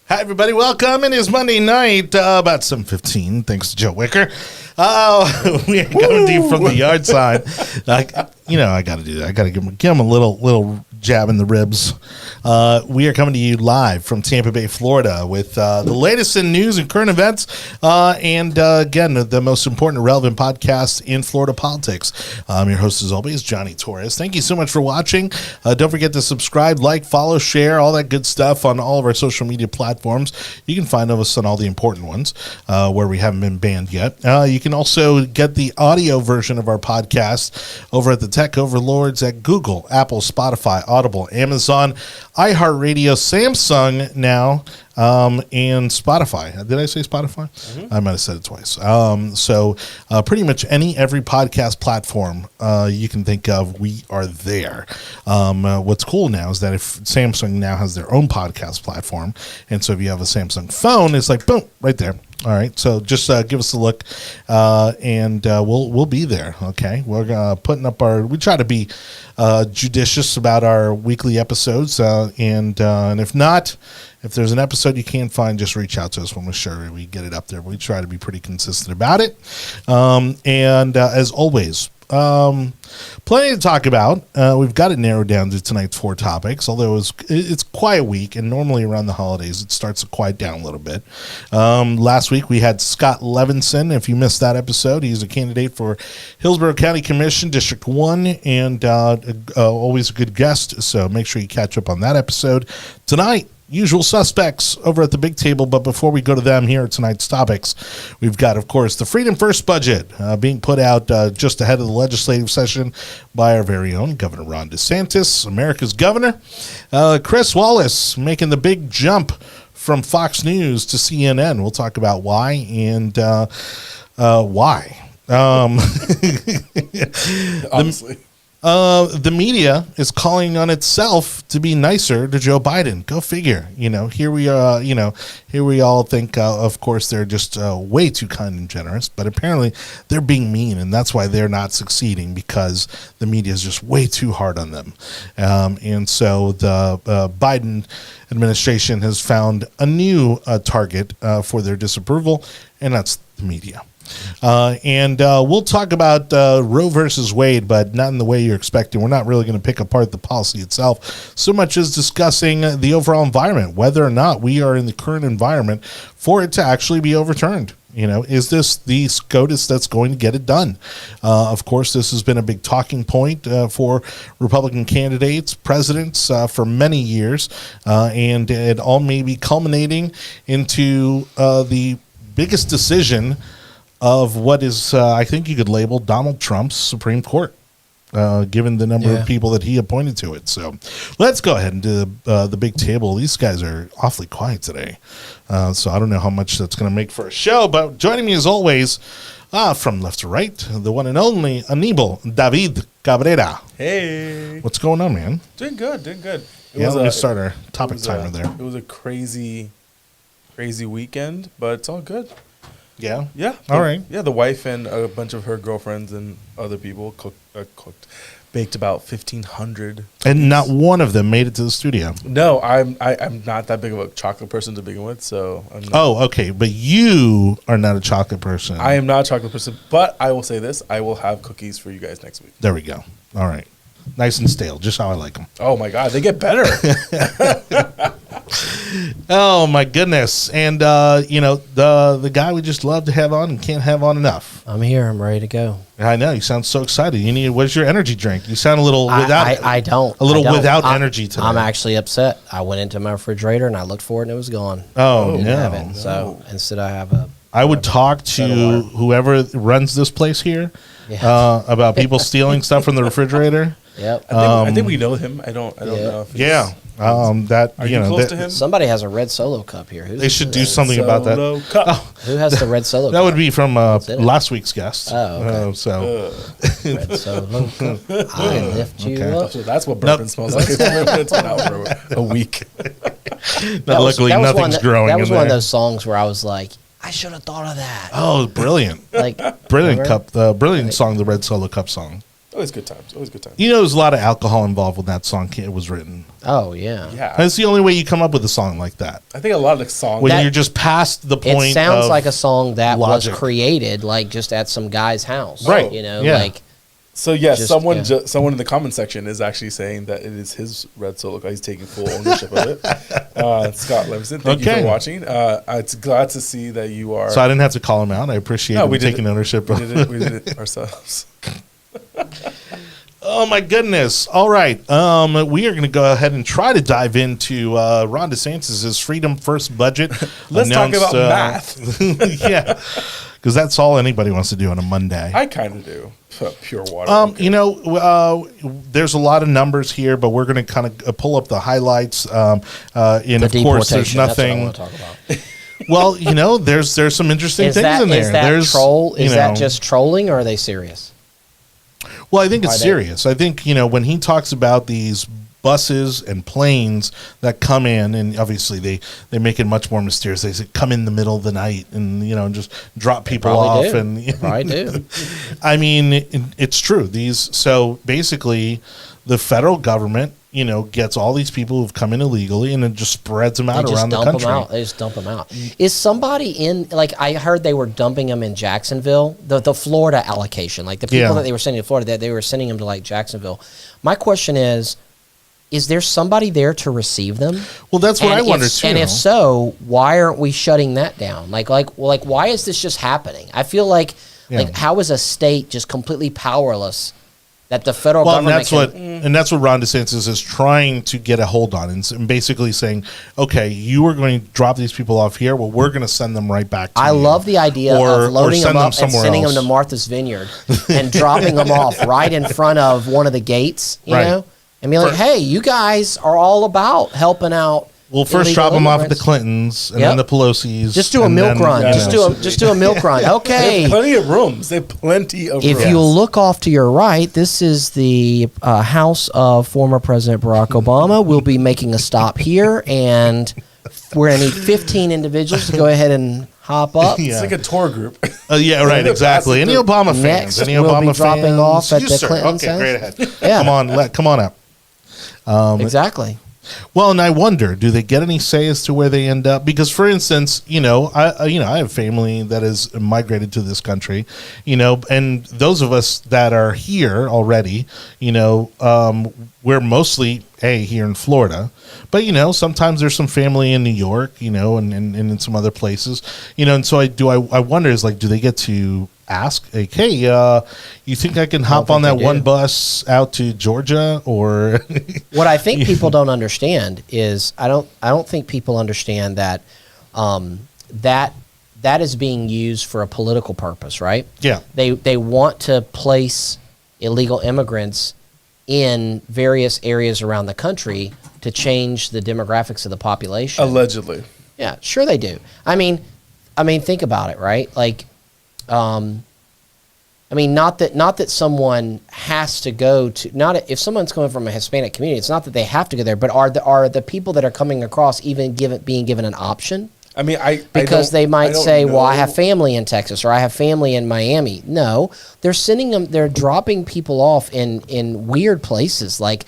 Hi, everybody. Welcome. It is Monday night, about 7:15. Thanks to Joe Wicker. We are coming to you from the yard side. I got to do that. I got to give him a little jab in the ribs. We are coming to you live from Tampa Bay, Florida, with the latest in news and current events, and again, the most important and relevant podcast in Florida politics. I'm your host, as always, Jonny Torres. Thank you so much for watching. Don't forget to subscribe, like, follow, share, all that good stuff on all of our social media platforms. You can find us on all the important ones where we haven't been banned yet. You can also get the audio version of our podcast over at the Tech Overlords at Google, Apple, Spotify, Audible, Amazon, iHeartRadio, Samsung now, and Spotify. Did I say Spotify? Mm-hmm. I might have said it twice. So pretty much every podcast platform you can think of, we are there. What's cool now is that if Samsung now has their own podcast platform, and so if you have a Samsung phone, it's like, boom, right there. All right, so just give us a look, and we'll be there. Okay, we're putting up we try to be judicious about our weekly episodes, and if not, if there's an episode you can't find, just reach out to us when we're sure we get it up there. We try to be pretty consistent about it, and as always, plenty to talk about. We've got it narrowed down to tonight's 4 topics, although it's quiet week, and normally around the holidays it starts to quiet down a little bit. Last week we had Scott Levinson. If you missed that episode, he's a candidate for Hillsborough County Commission, District 1, and always a good guest, so make sure you catch up on that episode. Tonight, usual suspects over at the big table, but before we go to them, here are tonight's topics. We've got, of course, the Freedom First budget being put out just ahead of the legislative session by our very own Governor Ron DeSantis, America's governor. Chris Wallace making the big jump from Fox News to CNN. We'll talk about why and why. Honestly. The media is calling on itself to be nicer to Joe Biden. Go figure. Here we are. Here we all think, of course, they're just way too kind and generous, but apparently they're being mean, and that's why they're not succeeding, because the media is just way too hard on them. And so the Biden administration has found a new target for their disapproval, and that's the media. And we'll talk about Roe versus Wade, but not in the way you're expecting. We're not really going to pick apart the policy itself so much as discussing the overall environment, whether or not we are in the current environment for it to actually be overturned. Is this the SCOTUS that's going to get it done? Of course, this has been a big talking point for Republican candidates, presidents for many years, and it all may be culminating into the biggest decision of what is, I think you could label Donald Trump's Supreme Court, given the number of people that he appointed to it. So let's go ahead and do the big table. These guys are awfully quiet today, so I don't know how much that's going to make for a show. But joining me as always, from left to right, the one and only Anibal David Cabrera. Hey. What's going on, man? Doing good. Let me start our topic timer there. It was a crazy weekend, but it's all good. Yeah? Yeah. All right. Yeah, the wife and a bunch of her girlfriends and other people baked about 1,500 cookies. And not one of them made it to the studio. No, I'm not that big of a chocolate person to begin with, so I'm not. Oh, okay. But you are not a chocolate person. I am not a chocolate person, but I will say this. I will have cookies for you guys next week. There we go. All right. Nice and stale, just how I like them. Oh, my God. They get better. Oh, my goodness. And, the guy we just love to have on and can't have on enough. I'm here. I'm ready to go. I know. You sound so excited. What's your energy drink? You sound a little without. I don't. A little without energy today. I'm actually upset. I went into my refrigerator and I looked for it and it was gone. Oh, Didn't no. have it. So instead I have a... I would talk to whoever runs this place here about people stealing stuff from the refrigerator. Yep. I think we know him. I don't know if he's... That Are you close to him? Somebody has a red Solo cup here. They should do something about that. Who has the red Solo cup? That would be from last week's guest. Oh, okay. Red Solo cup. I lift you up. So that's what bourbon smells like. It's been out for a week. Luckily, nothing's growing. That was one of those songs where I was like, I should have thought of that. Oh, brilliant! Like brilliant cup, the brilliant song, the Red Solo Cup song. Always good times. Always good times. You know, there's a lot of alcohol involved when that song was written. Oh yeah. Yeah. That's the only way you come up with a song like that. I think a lot of the songs. When That- you're just past the point. It sounds of like a song that logic. was created like just at some guy's house, Right. You know, Yeah. like So yes, Just- someone yeah. someone in the comment section is actually saying that it is his red solo car. He's taking full ownership of it. Scott Levinson, thank you Okay. for watching. It's glad to see that you are. So I didn't have to call him out. I appreciate him we did taking it. ownership. We did it ourselves. Oh my goodness! All right, we are going to go ahead and try to dive into Ron DeSantis' Freedom First budget. Let's talk announced, about math. Yeah, because that's all anybody wants to do on a Monday. I kind of do. Pure water. You know, there's a lot of numbers here, but we're going to kind of pull up the highlights. And the of course, there's deportation. That's what I nothing. want to talk about. Well, you know, there's some interesting Is things that in there. is that There's troll? Is you that know- just trolling, or are they serious? Well, I think it's Are they- serious. I think, you know, when he talks about these buses and planes that come in, and obviously they make it much more mysterious. They say come in the middle of the night and, you know, just drop people Probably off. do. And They probably do. I mean, it's true. So basically, the federal government, you know, gets all these people who've come in illegally and then just spreads them out They just around the dump country. them out. They just dump them out. Is somebody in, like, I heard they were dumping them in Jacksonville, the Florida allocation, like the people Yeah. that they were sending to Florida, they were sending them to like Jacksonville. My question is there somebody there to receive them? Well, that's what I wonder too. And if so, why aren't we shutting that down? Like, why is this just happening? I feel like, Yeah. like, how is a state just completely powerless that the federal Well, and government that's what Ron DeSantis is trying to get a hold on, and basically saying, okay, you are going to drop these people off here. Well, we're going to send them right back to I you. love the idea Or of loading send them up and somewhere sending else. them to Martha's Vineyard and dropping them off right in front of one of the gates, you Right. know? And be like, hey, you guys are all about helping out. We'll first illegal drop them off at the immigrants. Clintons and Yep. then the Pelosi's. Just do a and milk then, run. you Just know. do a milk run. They have Okay. plenty of rooms. They have plenty of If rooms. you look off to your right, this is the house of former President Barack Obama. We'll be making a stop here, and we're going to need 15 individuals to go ahead and hop up. Yeah. It's like a tour group. Yeah, right, exactly. Any Obama fans? Next, Any we'll Obama be dropping fans? off at You, the sir. Clintons' Okay, house. great ahead. Yeah. Come on up. Exactly. Well, and I wonder, do they get any say as to where they end up? Because, for instance, I have family that has migrated to this country, and those of us that are here already, we're mostly here in Florida, but sometimes there's some family in New York, and in some other places, and so I wonder is like, do they get to ask like, hey, you think I can hop on that they one do. bus out to Georgia or? What I think people don't understand is I don't think people understand that that is being used for a political purpose, right? Yeah. They want to place illegal immigrants in various areas around the country to change the demographics of the population. Allegedly. Yeah, sure they do. I mean, think about it, right? Like, not that someone has to go to, if someone's coming from a Hispanic community, it's not that they have to go there, but are the people that are coming across even being given an option? I mean, Because they I might don't say, well, I know. have family in Texas or I have family in Miami. No, they're dropping people off in weird places like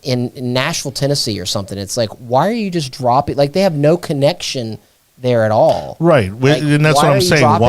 in Nashville, Tennessee or something. It's like, why are you just dropping, like they have no connection there at all. Right. Like, And that's why what are I'm you saying. dropping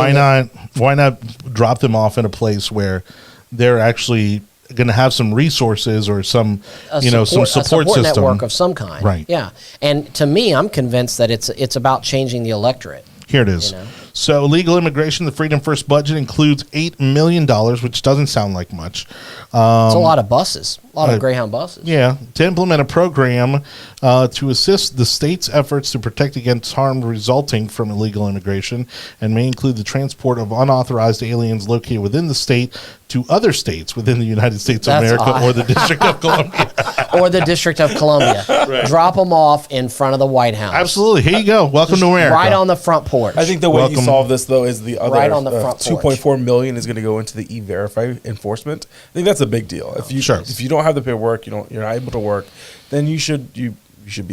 Why not drop them off in a place where they're actually going to have some resources or some some support system network of some kind. Right. Yeah. And to me, I'm convinced that it's about changing the electorate. Here it is. So illegal immigration, the Freedom First budget includes $8 million, which doesn't sound like much. It's a lot of buses, a lot of Greyhound buses. Yeah, to implement a program to assist the state's efforts to protect against harm resulting from illegal immigration, and may include the transport of unauthorized aliens located within the state to other states within the United States of That's America odd. or the District of Columbia. Or the District of Columbia. Drop them off in front of the White House. Absolutely. Here you go. Welcome to America. Right on the front porch. I think the way Welcome. you solve this though is the other Right on the front porch. 2.4 million is going to go into the e-verify enforcement. I think that's a big deal. If you Sure. if you don't have the paperwork, you're not able to work, then you should be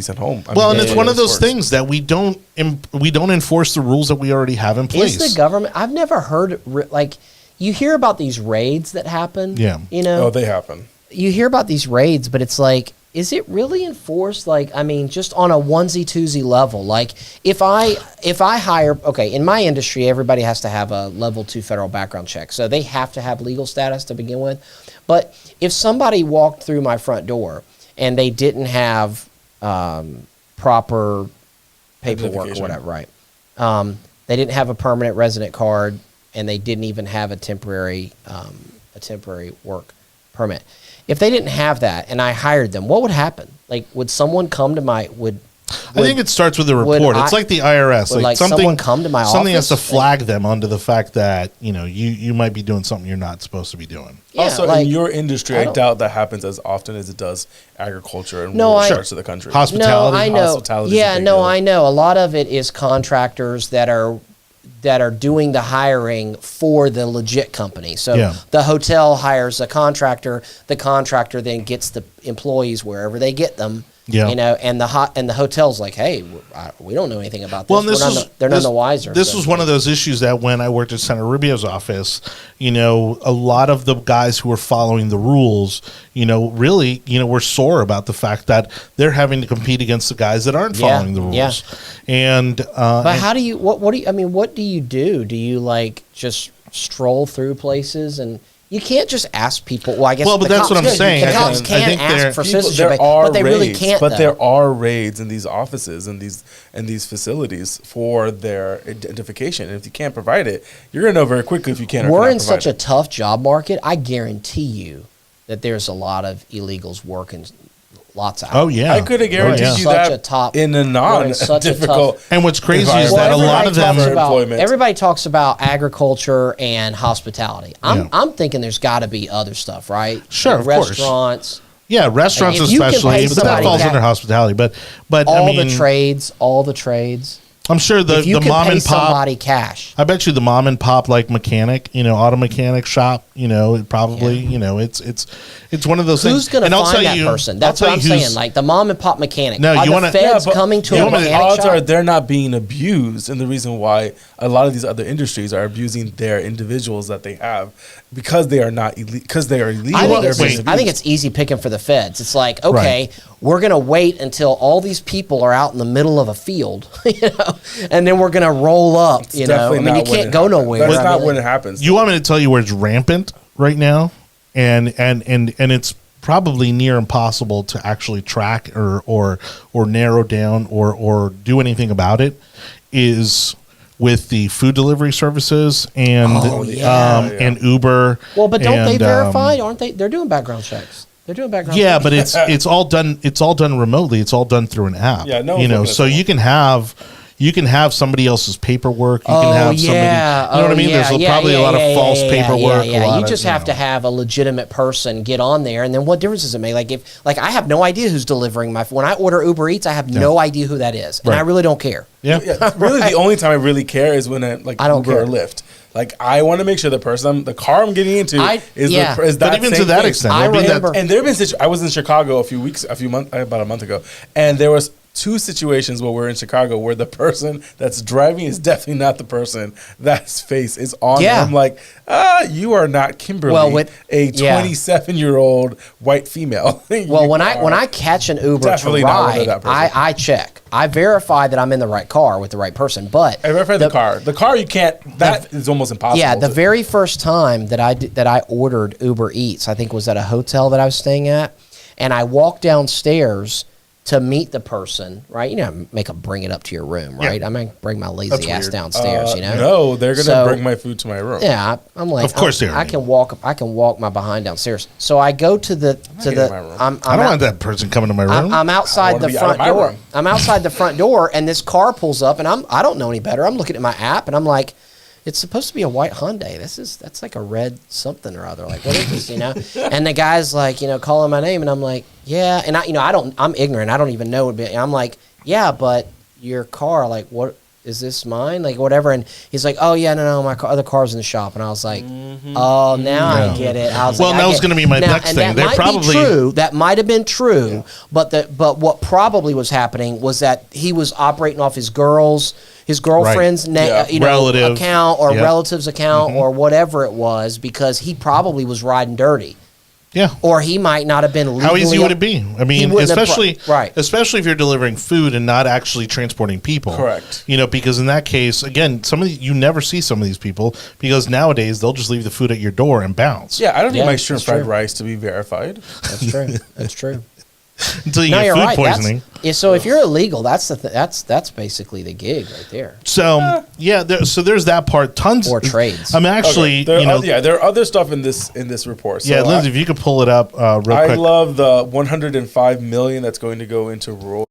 sent home. I Well, mean, and it's that's one the of way those this works. things that we don't enforce the rules that we already have in place. Is the government? I've never heard you hear about these raids that happen. Yeah. You know, Oh, they happen. you hear about these raids, but it's like, is it really enforced? Like, I mean, just on a onesie twosie level. Like, if I hire, okay, in my industry, everybody has to have a level 2 federal background check, so they have to have legal status to begin with. But if somebody walked through my front door and they didn't have proper paperwork or Identification. whatever, right? They didn't have a permanent resident card, and they didn't even have a temporary work permit. If they didn't have that and I hired them, what would happen? Like, would someone come to my I think it starts with a report. It's like the IRS. would, like, something someone come to my something has office? to flag them onto the fact that you might be doing something you're not supposed to be doing. Yeah, Also, like, in your industry, I I don't- doubt that happens as often as it does agriculture and No, rural I- parts of the country. Hospitality. No, I know. Hospitality is a Yeah, big no, deal. I know. A lot of it is contractors that are doing the hiring for the legit company. So Yeah. the hotel hires a contractor. The contractor then gets the employees wherever they get them. Yeah. And the hotel's like, hey, we don't know anything about this. Well, and They're none the wiser. This So- was one of those issues that when I worked at Senator Rubio's office, a lot of the guys who were following the rules, really, were sore about the fact that they're having to compete against the guys that aren't Yeah, following the rules. yeah. And But how do you? What do you? I mean, what do you do? Do you like just stroll through places and? You can't just ask people. Well, I guess. Well, but the that's what cops I'm saying. The I cops think- I can think they're- ask for People- citizenship, there are but they really raids, can't. But though. there are raids in these offices and these facilities for their identification. And if you can't provide it, you're gonna know very quickly if you can't. Or We're cannot in provide such a it. tough job market. I guarantee you that there's a lot of illegals working lots of. oh yeah, I could have guaranteed Oh, yeah. you Such that a top- in a we're in such a non-difficult. tough- And what's crazy is environment. that a Well, lot of them. everybody talks about- employment. Everybody talks about agriculture and hospitality. I'm thinking there's got to be other stuff, right? Sure, Like of course. restaurants, Yeah, restaurants If you can especially, pay but that somebody falls that- under hospitality. But all I mean, all the trades. I'm sure If you the can mom pay and pop. somebody cash, I bet you the mom and pop like mechanic, auto mechanic shop, it probably, it's one of those things. who's going to And I'll find tell that you- person? I'll That's tell what I'm you who's- saying. Like the mom and pop mechanic. No, Are you the wanna- feds but- coming to you a wanna- the mechanic odds shop? are they're not being abused, and the reason why a lot of these other industries are abusing their individuals that they have because they are not because they are illegal. I think, they're it's, being I think abused. it's easy picking for the feds. It's like, okay, Right. we're going to wait until all these people are out in the middle of a field, and then we're going to roll up, It's I definitely mean, you not when can't it go happens. nowhere. That's I not mean, when it happens. You want me to tell you where it's rampant right now, and it's probably near impossible to actually track or narrow down or do anything about it, is with the food delivery services and Oh, yeah. and Uber. Well, but don't they and, verify? Aren't they? They're doing background checks. They're doing background Yeah, checks. but it's all done. It's all done remotely. It's all done through an app. Yeah, no one's looking at so someone. you can have somebody else's paperwork. You Oh, can have somebody. yeah. You know what I mean? Yeah, There's yeah, probably a lot of false paperwork. Yeah, a lot you of, just have to have a legitimate person get on there, and then what difference does it make? Like I have no idea who's delivering my. When I order Uber Eats, I have no idea who that is, and I Right. really don't care. Yeah. Yeah, really, the only time I really care is when I don't Uber care. or Lyft. Like I want to make sure the the car I'm getting into is yeah. is that But even to same that thing. extent, I I mean, remember- And there have been I was in Chicago about a month ago, and there was two situations where we're in Chicago where the person that's driving is definitely not the person that's face is on. Yeah. There. I'm like, you are not Kimberly, Well, a yeah. 27-year-old white female. Well, when I catch an Uber to Definitely not one of ride, that person. I check. I verify that I'm in the right car with the right person. But I verified the car. The car you can't. That is almost impossible. yeah, the to- very first time that I ordered Uber Eats, I think was at a hotel that I was staying at, and I walked downstairs to meet the person. Right, make them bring it up to your room. Right, I mean, bring my lazy That's ass weird. downstairs. No, they're gonna So- bring my food to my room. Yeah, I'm like, Of course they are. I can walk my behind downstairs. So I go to the get in my room. I don't want that person coming to my room. I'm outside wanna the be out of front my door. room. I'm outside the front door, and this car pulls up, and I don't know any better. I'm looking at my app, and I'm like, it's supposed to be a white Hyundai. That's like a red something or other. Like, what is this? And the guy's like, calling my name, and I'm like, yeah. And I'm ignorant. I don't even know. I'm like, yeah, but your car, like, what? is this mine? Like whatever. And he's like, oh yeah, no, my other car's in the shop. And I was like, oh, now I get it. I was Well, like, that I was get- going to be my Now- next and thing. That They're might probably be true. That might have been true. But what probably was happening was that he was operating off his girlfriend's Yeah. Relative. account or Yeah. relative's account or whatever it was, because he probably was riding dirty. Yeah. Or he might not have been legally. How easy would it be? I mean, wouldn't have especially right. if you're delivering food and not actually transporting people. Correct. You know, because in that case, again, you never see some of these people because nowadays they'll just leave the food at your door and bounce. Yeah, I don't need Yeah, my shrimp that's fried true. rice to be verified. That's true. That's true. Until you No, get you're food right. poisoning. So if you're illegal, that's that's basically the gig right there. So so there's that part. Tons Or trades. I'm actually, Okay. There are other stuff in this report. So yeah, Lindsay, if you could pull it up real I quick. love the 105 million that's going to go into rural.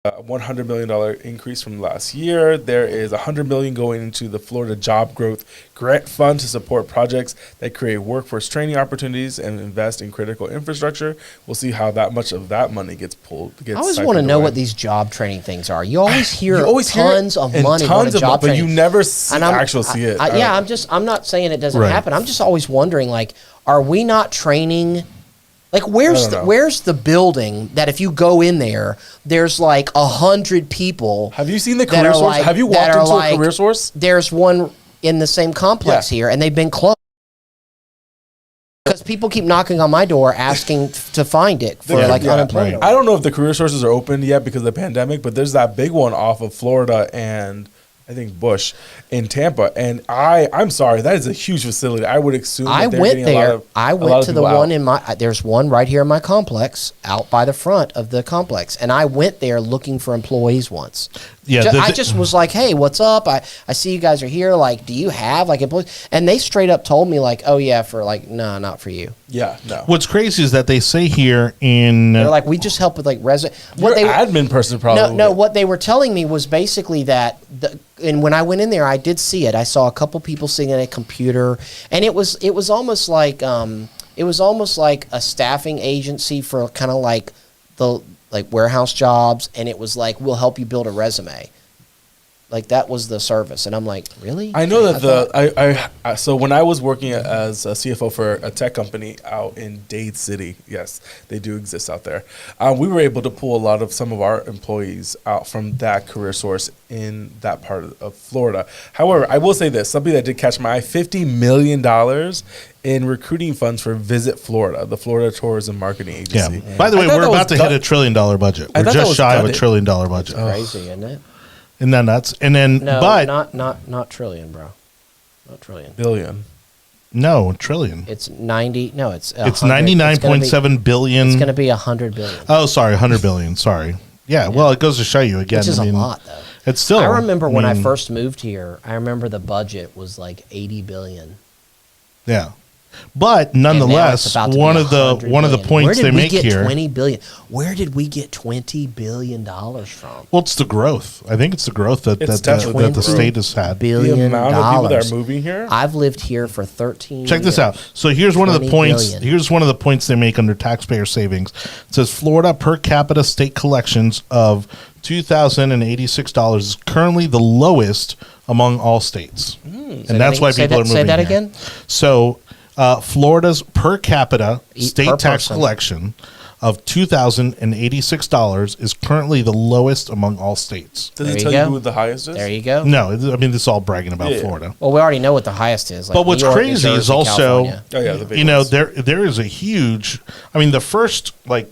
$100 million increase from last year. There is $100 million going into the Florida Job Growth Grant Fund to support projects that create workforce training opportunities and invest in critical infrastructure. We'll see how that much of that money gets pulled. I always want to know what these job training things are. You always hear tons of money going to job but training, you never see it. I'm not saying it doesn't Right. happen. I'm just always wondering, like, are we not training? Like, where's I don't know. where's the building that if you go in there, there's like 100 people? Have you seen the that career are source? like- Have you that walked are into like- a career source? There's one in the same complex Yeah. here, and they've been closed because people keep knocking on my door asking to find it for like unemployment. I don't know if the career sources are open yet because of the pandemic, but there's that big one off of Florida and I think Bush in Tampa. And I'm sorry, that is a huge facility. I would assume that I they're went getting a lot there. of- I a lot went of to the people one out. in my. There's one right here in my complex, out by the front of the complex, and I went there looking for employees once. Yeah, I just was like, "Hey, what's up? I see you guys are here. Like, do you have like employees?" And they straight up told me like, "Oh yeah, for like, no, not for you." Yeah, no. What's crazy is that they say here in They're like, "We just help with like resident." Your admin person probably. No. What they were telling me was basically that, and when I went in there, I did see it. I saw a couple people sitting at a computer, and it was almost like a staffing agency for kind of like the warehouse jobs, and it was like, we'll help you build a resume. Like, that was the service, and I'm like, really? I know that so when I was working as a CFO for a tech company out in Dade City, yes, they do exist out there. We were able to pull some of our employees out from that career source in that part of Florida. However, I will say this: something that did catch my eye: $50 million in recruiting funds for Visit Florida, the Florida Tourism Marketing Agency. Yeah. By the way, we're about to hit $1 trillion budget. I We're thought that just was shy of $1 gutted. trillion budget. Crazy, isn't it? Isn't that nuts? And then, No, but not trillion, bro. Not trillion. Billion. no, trillion. It's 90. No, it's It's 100. 99.7 billion. It's going to be 100 billion. Oh, sorry, 100 billion. Sorry. Yeah, well, it goes to show you again. Which is I mean, a lot, though. It's still. I remember when I mean, first moved here, I remember the budget was like 80 billion. Yeah, but And now it's nonetheless, about to be one of the 100 billion. points they make here. 20 billion? Where did we get $20 billion from? Well, it's the growth. I think it's the growth that It's the definitely that the the state has had. The Billion amount of people that dollars. are moving here. I've lived here for 13 Check this years. out. So here's one of the 20 points. billion. Here's one of the points they make under taxpayer savings. It says Florida per capita state collections of $2,086 is currently the lowest among all states, and that's why people are moving. Say that here. again? So Florida's per capita state per tax person. collection of $2,086 is currently the lowest among all states. Does There it you tell go. you who the highest is? There you go. No, I mean this is all bragging about Yeah. Florida. Well, we already know what the highest is. Like But what's New York, New crazy is Jersey, also, California. Oh yeah, the big you know, ones. there is a huge. I mean, the first like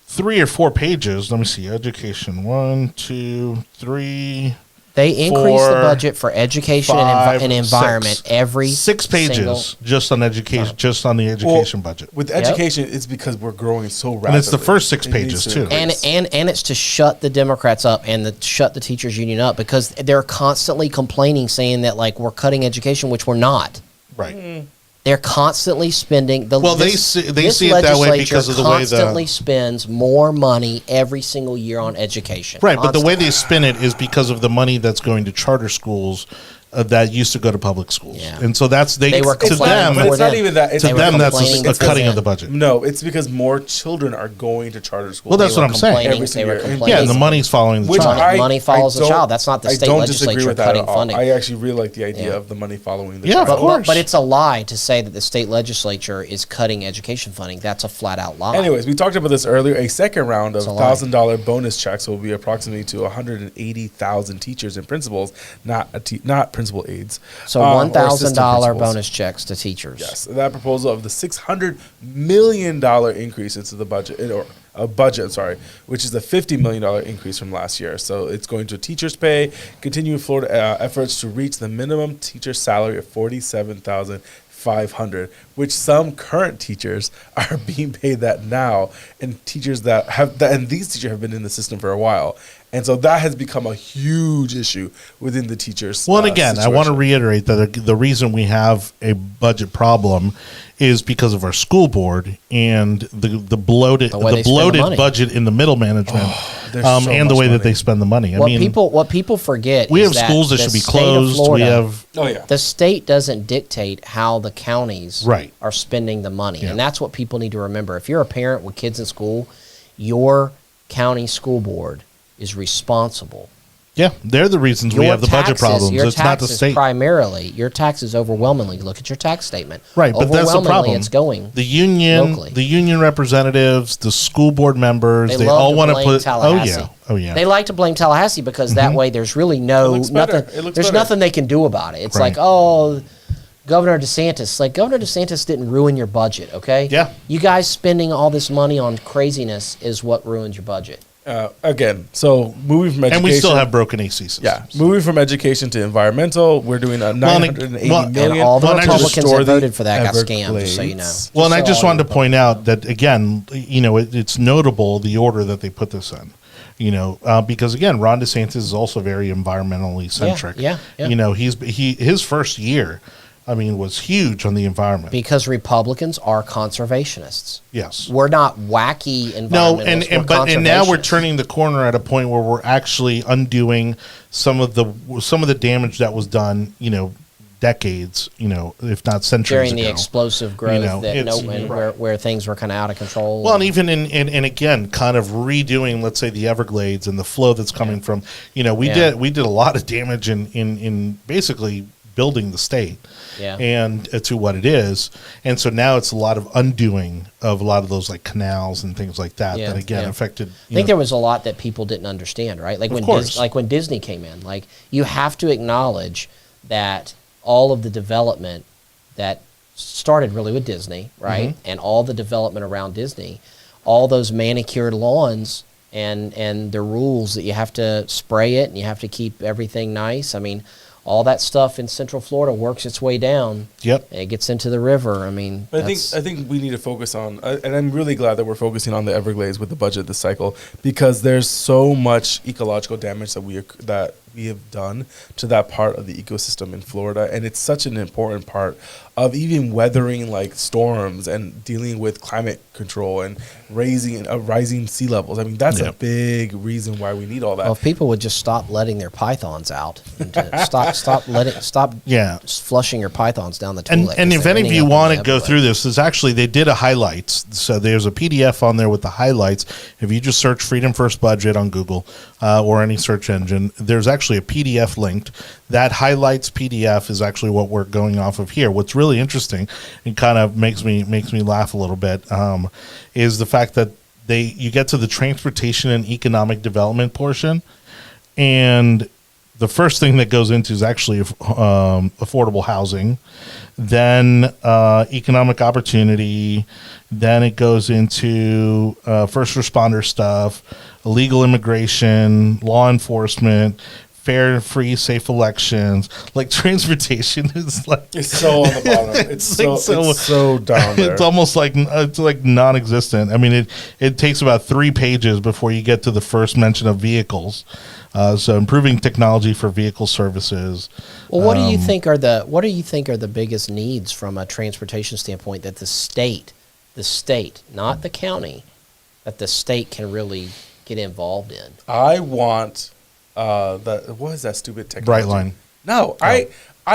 3 or 4 pages. Let me see. Education 1, 2, 3, They increase the 4, budget for education 5, and environment 6. every 6 pages single- just on education, just on the education budget. With education, it's because we're growing so rapidly. And it's the first 6 It needs pages, to too. increase. And it's to shut the Democrats up and shut the teachers union up because they're constantly complaining, saying that like we're cutting education, which we're not. Right. They're constantly spending. Well, they see it that way because of the way the- constantly spends more money every single year on education. Right, but the way Constantly. they spin it is because of the money that's going to charter schools that used to go to public schools, Yeah. and so They were to complaining them. But before it's not then. even that. It's To They were them, that's complaining a before cutting of then. the budget. No, it's because more children are going to charter schools. Well, that's They what were I'm saying. complaining- Every They single were year. complaining. Yeah, and the money's following the Which child. Money follows the don't- child. That's not the I state don't disagree legislature with that cutting at all. funding. I actually really like the idea Yeah. of the money following the Yeah, child. of course. But it's a lie to say that the state legislature is cutting education funding. That's a flat out lie. Anyways, we talked about this earlier. A second round of It's a lie. $1,000 bonus checks will be approximately to 180,000 teachers and principals, not principal aides. So or $1,000 assistant principals. bonus checks to teachers. Yes, that proposal of the $600 million increase into the budget, or a budget, sorry, which is a $50 million increase from last year. So it's going to teachers' pay, continuing Florida efforts to reach the minimum teacher salary of $47,500, which some current teachers are being paid that now, and teachers that have that, and these teachers have been in the system for a while. And so that has become a huge issue within the teachers. Well, and again, I want to situation. reiterate that the reason we have a budget problem is because of our school board and the bloated The way they spend the money. budget in the middle management, there's so and the much way that money. they spend the money. What people forget we is have that schools that the should be state of closed. Florida, We have Oh yeah. the state doesn't dictate how the counties Right. are spending the money. Yeah. And that's what people need to remember. If you're a parent with kids in school, your county school board is responsible. yeah, they're the reasons we Your have the budget taxes- problems. Your It's not the taxes state. primarily, your taxes overwhelmingly, look at your tax statement. Right, but that's the Overwhelmingly, problem. it's going. The union, locally. the union representatives, the school board members, they love all to want to blame put. Tallahassee. Oh yeah. They like to blame Tallahassee because that way there's really It no looks better. nothing. It looks There's better. nothing they can do about it. It's Right. like, oh, Governor DeSantis. Like Governor DeSantis didn't ruin your budget, okay? Yeah. You guys spending all this money on craziness is what ruins your budget. Again, so moving from education, and we still have broken AC systems. yeah, moving from education to environmental, we're doing a $980 million. And all the Well, and I just Republicans restore that the voted for that got scammed, just so you know. Everglades. Well, and I so just all wanted the to point out that again, it's notable the order that they put this in. Because again, Ron DeSantis is also very environmentally centric. yeah. His first year, was huge on the environment. Because Republicans are conservationists. Yes. We're not wacky environmentalists. No, we're and now we're conservationists. turning the corner at a point where we're actually undoing some of the damage that was done, decades, if not centuries during ago. the explosive growth it's- where things were kind of out of control. Well, and even in again, kind of redoing, let's say, the Everglades and the flow that's coming from, we Yeah. did a lot of damage in basically building the state, Yeah. and to what it is, and so now it's a lot of undoing of a lot of those like canals and things like that Yeah, that again yeah. affected. I think there was a lot that people didn't understand, right? Like Of when course. when Disney came in, like you have to acknowledge that all of the development that started really with Disney, right? Mm-hmm. And all the development around Disney, all those manicured lawns and the rules that you have to spray it and you have to keep everything nice. All that stuff in Central Florida works its way down. Yep. It gets into the river. But I think we need to focus on, and I'm really glad that we're focusing on the Everglades with the budget this cycle, because there's so much ecological damage that we have done to that part of the ecosystem in Florida, and it's such an important part of even weathering like storms and dealing with climate control and rising sea levels. That's Yeah. a big reason why we need all that. Well, if people would just stop letting their pythons out, and to stop Yeah. flushing your pythons down the And, toilet. and 'cause if they're any of ending you up in want to the go Everglades. through this, they did a highlights. So there's a PDF on there with the highlights. If you just search Freedom First Budget on Google or any search engine, there's actually a PDF linked. That highlights PDF is actually what we're going off of here. What's really interesting and kind of makes me laugh a little bit is the fact that you get to the transportation and economic development portion, and the first thing that goes into is actually affordable housing, then economic opportunity, then it goes into first responder stuff, illegal immigration, law enforcement, fair and free, safe elections. Like transportation is like It's so on the bottom. It's so down there. it's almost like non-existent. It takes about 3 pages before you get to the first mention of vehicles. So improving technology for vehicle services. Well, what do you think are the biggest needs from a transportation standpoint that the state, not the county, that the state can really get involved in? I want what is that stupid technology? Brightline. No, I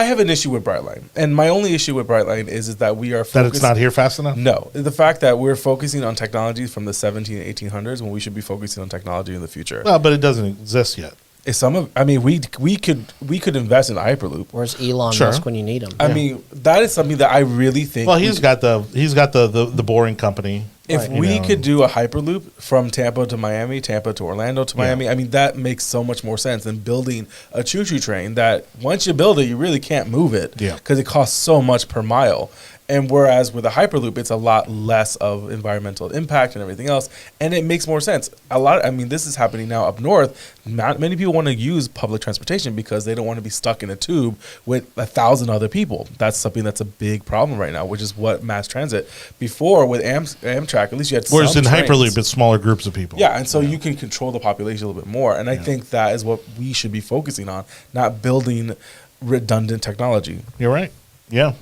have an issue with Brightline, and my only issue with Brightline is that we are That it's not here fast enough? No, the fact that we're focusing on technology from the 1700s and 1800s when we should be focusing on technology in the future. Well, but it doesn't exist yet. We could invest in Hyperloop. Where's Elon Sure. Musk when you need him? I mean, that is something that I really think. Well, he's got the boring company. If you we know. could do a Hyperloop from Tampa to Miami, Tampa to Orlando to Miami, I mean, that makes so much more sense than building a choo-choo train that once you build it, you really can't move it Yeah. because it costs so much per mile. And whereas with a Hyperloop, it's a lot less of environmental impact and everything else, and it makes more sense. This is happening now up north. Not many people want to use public transportation because they don't want to be stuck in a tube with 1,000 other people. That's something that's a big problem right now, which is what mass transit. Before with Amtrak, at least you had Whereas some in trains. Hyperloop, it's smaller groups of people. Yeah, and so you can control the population a little bit more. And I think that is what we should be focusing on, not building redundant technology. You're right. Yeah.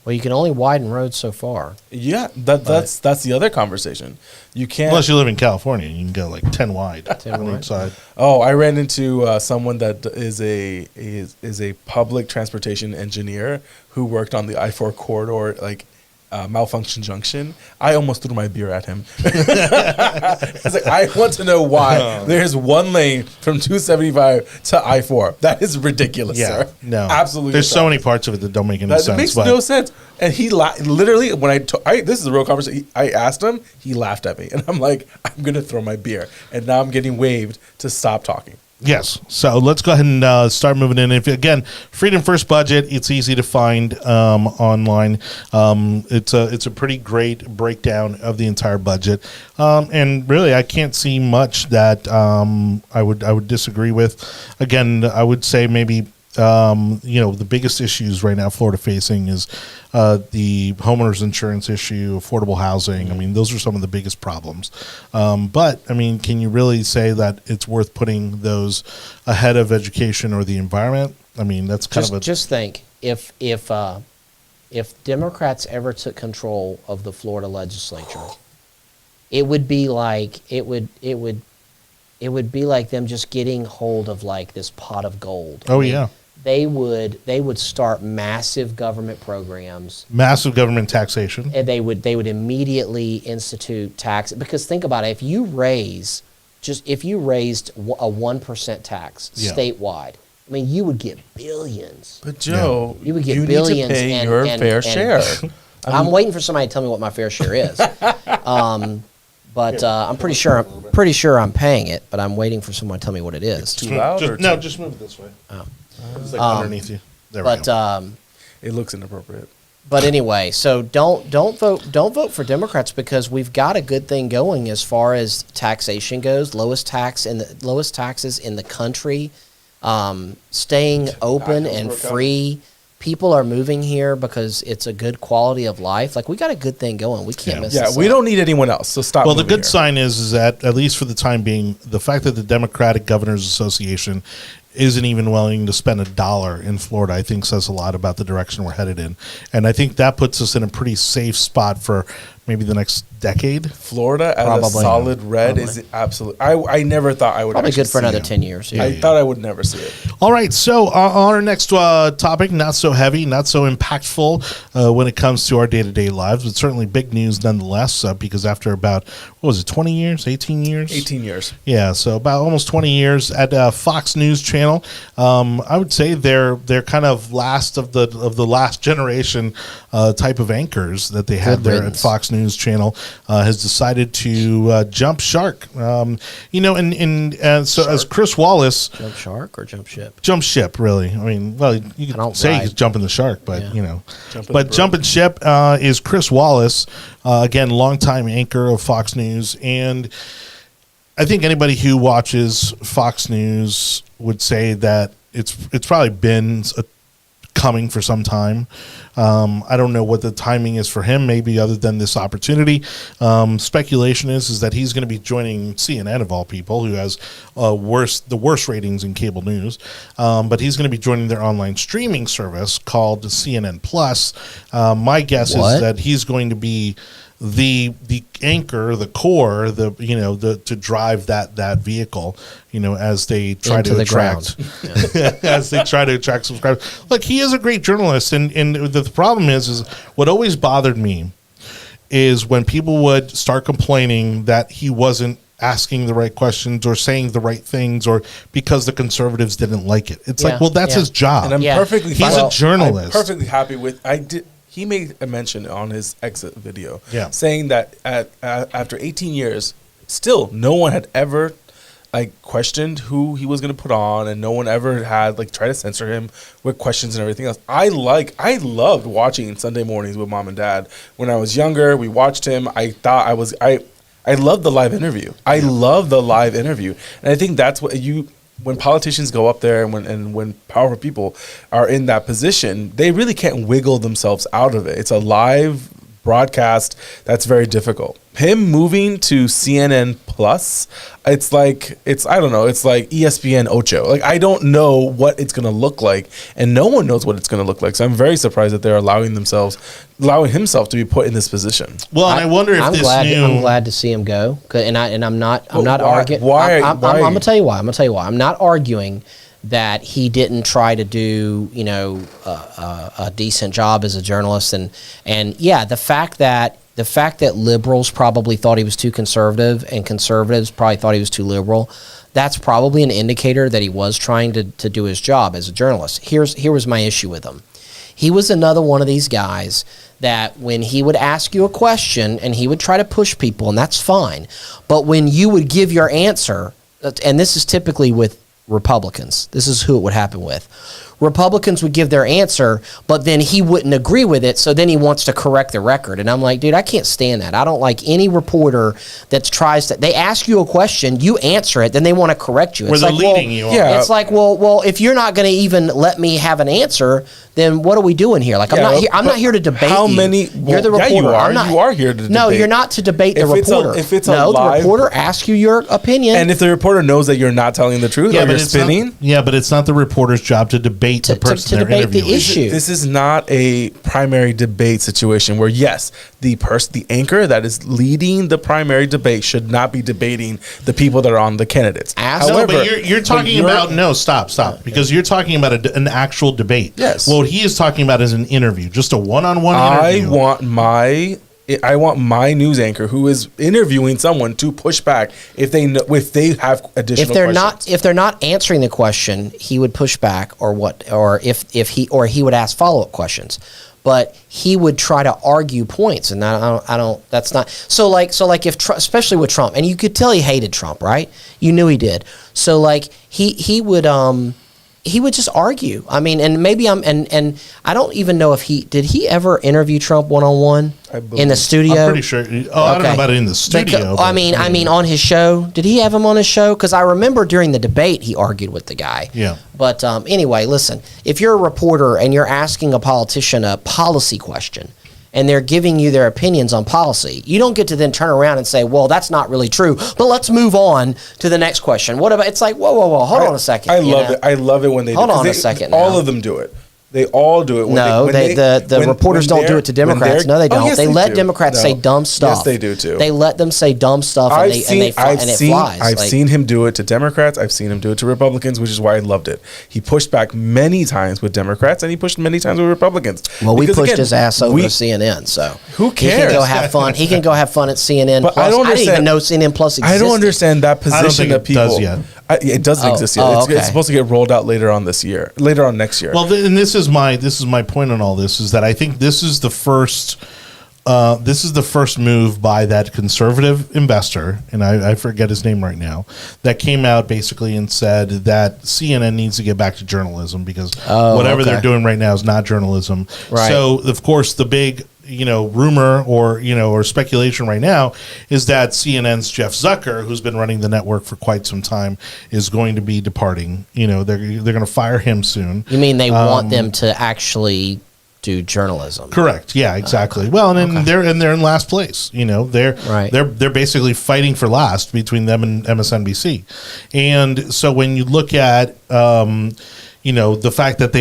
Well, you can only widen roads so far. Yeah, that's the other conversation. You can't. Unless you live in California, you can go like 10 wide 10 on wide. each side. Oh, I ran into someone that is a public transportation engineer who worked on the I-4 corridor, like Malfunction Junction. I almost threw my beer at him. I was like, I want to know why there's one lane from 275 to I-4. That is ridiculous, Yeah. sir. No. Absolutely. There's so not. many parts of it that don't make any That sense. makes but no sense. And he literally, when this is a real conversation, I asked him, he laughed at me. And I'm like, I'm going to throw my beer. And now I'm getting waved to stop talking. Yes. So let's go ahead and start moving in. If again, Freedom First budget, it's easy to find online. It's a pretty great breakdown of the entire budget, and really, I can't see much that I would disagree with. Again, I would say maybe. The biggest issues right now Florida facing is the homeowners insurance issue, affordable housing. I mean, those are some of the biggest problems. But I mean, can you really say that it's worth putting those ahead of education or the environment? I mean, that's kind of a Just think if Democrats ever took control of the Florida legislature, it would be like it would be like them just getting hold of like this pot of gold. Oh, yeah. They would start massive government programs. massive government taxation. And they would immediately institute tax, because think about it, if you raised a 1% tax Yeah. statewide, I mean, you would get billions. But Joe, You would get need billions to pay and- your and- fair and- share. I'm waiting for somebody to tell me what my fair share is. But I'm pretty sure I'm paying it, but I'm waiting for someone to tell me what it is. Too loud or too- Just move it this way. It's like underneath you. There we But go. It looks inappropriate. But anyway, so don't vote for Democrats, because we've got a good thing going as far as taxation goes. Lowest taxes in the country, staying open and free. People are moving here because it's a good quality of life. Like, we got a good thing going. We can't miss Yeah, this we up. don't need anyone else. So stop. Well, the moving good here. sign is that, at least for the time being, the fact that the Democratic Governors Association isn't even willing to spend $1 in Florida, I think says a lot about the direction we're headed in. And I think that puts us in a pretty safe spot for maybe the next decade. Florida as a Probably. solid red is absolutely. I never thought I would. Probably actually good for see another it. 10 years. Yeah. I thought I would never see it. All right, so on our next topic, not so heavy, not so impactful when it comes to our day-to-day lives, but certainly big news nonetheless, because after about, 20 years, 18 years? 18 years. Yeah, so about almost 20 years at Fox News Channel. I would say they're kind of last of the last generation type of anchors that they had Good there riddance. at Fox News Channel. Has decided to jump shark. And so as Chris Wallace Jump shark or jump ship? jump ship, really. I mean, well, you could don't say ride. he's jumping the shark, but Yeah. jumping ship is Chris Wallace, again, longtime anchor of Fox News, and I think anybody who watches Fox News would say that it's probably been coming for some time. I don't know what the timing is for him, maybe other than this opportunity. Speculation is that he's going to be joining CNN, of all people, who has the worst ratings in cable news. But he's going to be joining their online streaming service called CNN Plus. My guess What? is that he's going to be the anchor, the core, to drive that vehicle, as they try Into to the attract, as they try to attract subscribers. Look, he is a great journalist, and the problem is what always bothered me is when people would start complaining that he wasn't asking the right questions or saying the right things, or because the conservatives didn't like it. It's like, well, that's his job. And I'm perfectly He's a journalist. I'm perfectly happy with. He made a mention on his exit video, saying that after 18 years, still no one had ever questioned who he was going to put on, and no one ever had tried to censor him with questions and everything else. I loved watching Sunday mornings with mom and dad when I was younger. We watched him. I love the live interview. I love the live interview, and I think that's what when politicians go up there and when powerful people are in that position, they really can't wiggle themselves out of it. It's a live broadcast that's very difficult. Him moving to CNN Plus, it's like ESPN Ocho. I don't know what it's going to look like, and no one knows what it's going to look like. So I'm very surprised that they're allowing himself to be put in this position. Well, and I wonder if I'm glad to see him go, and I'm not arguing. I'm going to tell you why. I'm not arguing that he didn't try to do a decent job as a journalist, and the fact that liberals probably thought he was too conservative and conservatives probably thought he was too liberal, that's probably an indicator that he was trying to do his job as a journalist. Here was my issue with him. He was another one of these guys that when he would ask you a question and he would try to push people, and that's fine, but when you would give your answer, and this is typically with Republicans, this is who it would happen with. Republicans would give their answer, but then he wouldn't agree with it, so then he wants to correct the record. And I'm like, dude, I can't stand that. I don't like any reporter that tries to, they ask you a question, you answer it, then they want to correct you. Where they're leading you on. It's like, well, if you're not going to even let me have an answer, then what are we doing here? I'm not here to debate you're the reporter. You are here to debate. No, you're not to debate the reporter. The reporter asks you your opinion. And if the reporter knows that you're not telling the truth or you're spinning. But it's not the reporter's job to debate the person they're interviewing. The issue. This is not a primary debate situation where, yes, the anchor that is leading the primary debate should not be debating the people that are on the candidates. However, but you're talking about stop, because you're talking about an actual debate. Yes. Well, what he is talking about is an interview, just a one-on-one interview. I want my news anchor who is interviewing someone to push back if they have additional questions. If they're not answering the question, he would push back or he would ask follow-up questions. But he would try to argue points, and I don't. That's not so. If especially with Trump, and you could tell he hated Trump, right? You knew he did. So he would just argue. I mean, and maybe and I don't even know if did he ever interview Trump one-on-one in the studio? I'm pretty sure. I don't know about it in the studio. I mean, on his show. Did he have him on his show? Because I remember during the debate he argued with the guy. Yeah. But anyway, listen. If you're a reporter and you're asking a politician a policy question, and they're giving you their opinions on policy, you don't get to then turn around and say, well, that's not really true, but let's move on to the next question. What about, it's like, whoa, hold on a second. I love it. I love it when they hold on a second. All of them do it. They all do it. The reporters don't do it to Democrats. No, they don't. Yes, they let Democrats say dumb stuff. Yes, they do too. They let them say dumb stuff, and it flies. I've seen him do it to Democrats. I've seen him do it to Republicans, which is why I loved it. He pushed back many times with Democrats, and he pushed many times with Republicans. Well, we pushed his ass over to CNN, so who cares? He can go have fun. He can go have fun at CNN. But Plus. I didn't even know CNN Plus existed. I don't understand that position of people. Does yet. It doesn't exist yet. It's supposed to get rolled out later on next year. Well, and this is my point on all this, is that I think this is the first move by that conservative investor, and I forget his name right now, that came out basically and said that CNN needs to get back to journalism because whatever they're doing right now is not journalism. Right. So of course the big rumor or speculation right now is that CNN's Jeff Zucker, who's been running the network for quite some time, is going to be departing. They're going to fire him soon. You mean they want them to actually do journalism? Correct. Yeah, exactly. Okay. Well, and they're in last place. They're basically fighting for last between them and MSNBC. And so when you look at the fact that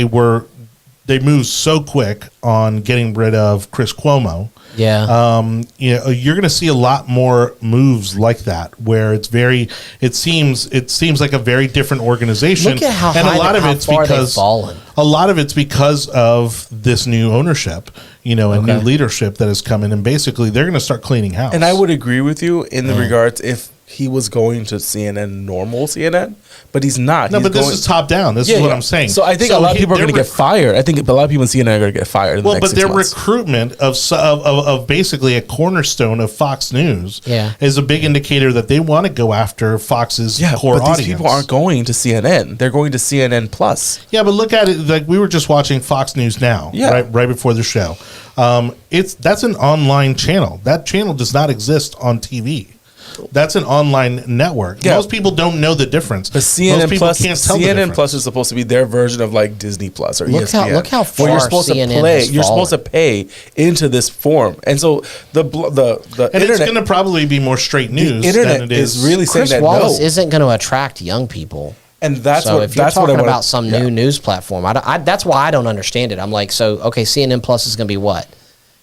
they moved so quick on getting rid of Chris Cuomo. Yeah. You're going to see a lot more moves like that, where it seems like a very different organization. Look at how and high a lot of how it's far because they've fallen. a lot of it's because of this new ownership, and new leadership that has come in, and basically they're going to start cleaning house. And I would agree with you in the regards if he was going to CNN, normal CNN, but he's not. No, but this is top down. This is what I'm saying. So I think a lot of people are going to get fired. I think a lot of people in CNN are going to get fired. In the next 6 their months. recruitment of basically a cornerstone of Fox News is a big indicator that they want to go after Fox's core but audience. These people aren't going to CNN. They're going to CNN Plus. Yeah, but look at it. Like, we were just watching Fox News Now, right before the show. That's an online channel. That channel does not exist on TV. That's an online network. Yeah. Most people don't know the difference. But CNN Plus, CNN Plus is supposed to be their version of like Disney Plus or ESPN. Look how far you're supposed CNN to play. has You're fallen. supposed to pay into this form, and so the and internet, it's going to probably be more straight news. The internet than it is really saying Chris that Wallace isn't going to attract young people. And that's so what if you're that's talking what about some new news platform, that's why I don't understand it. I'm like, so okay, CNN Plus is going to be what?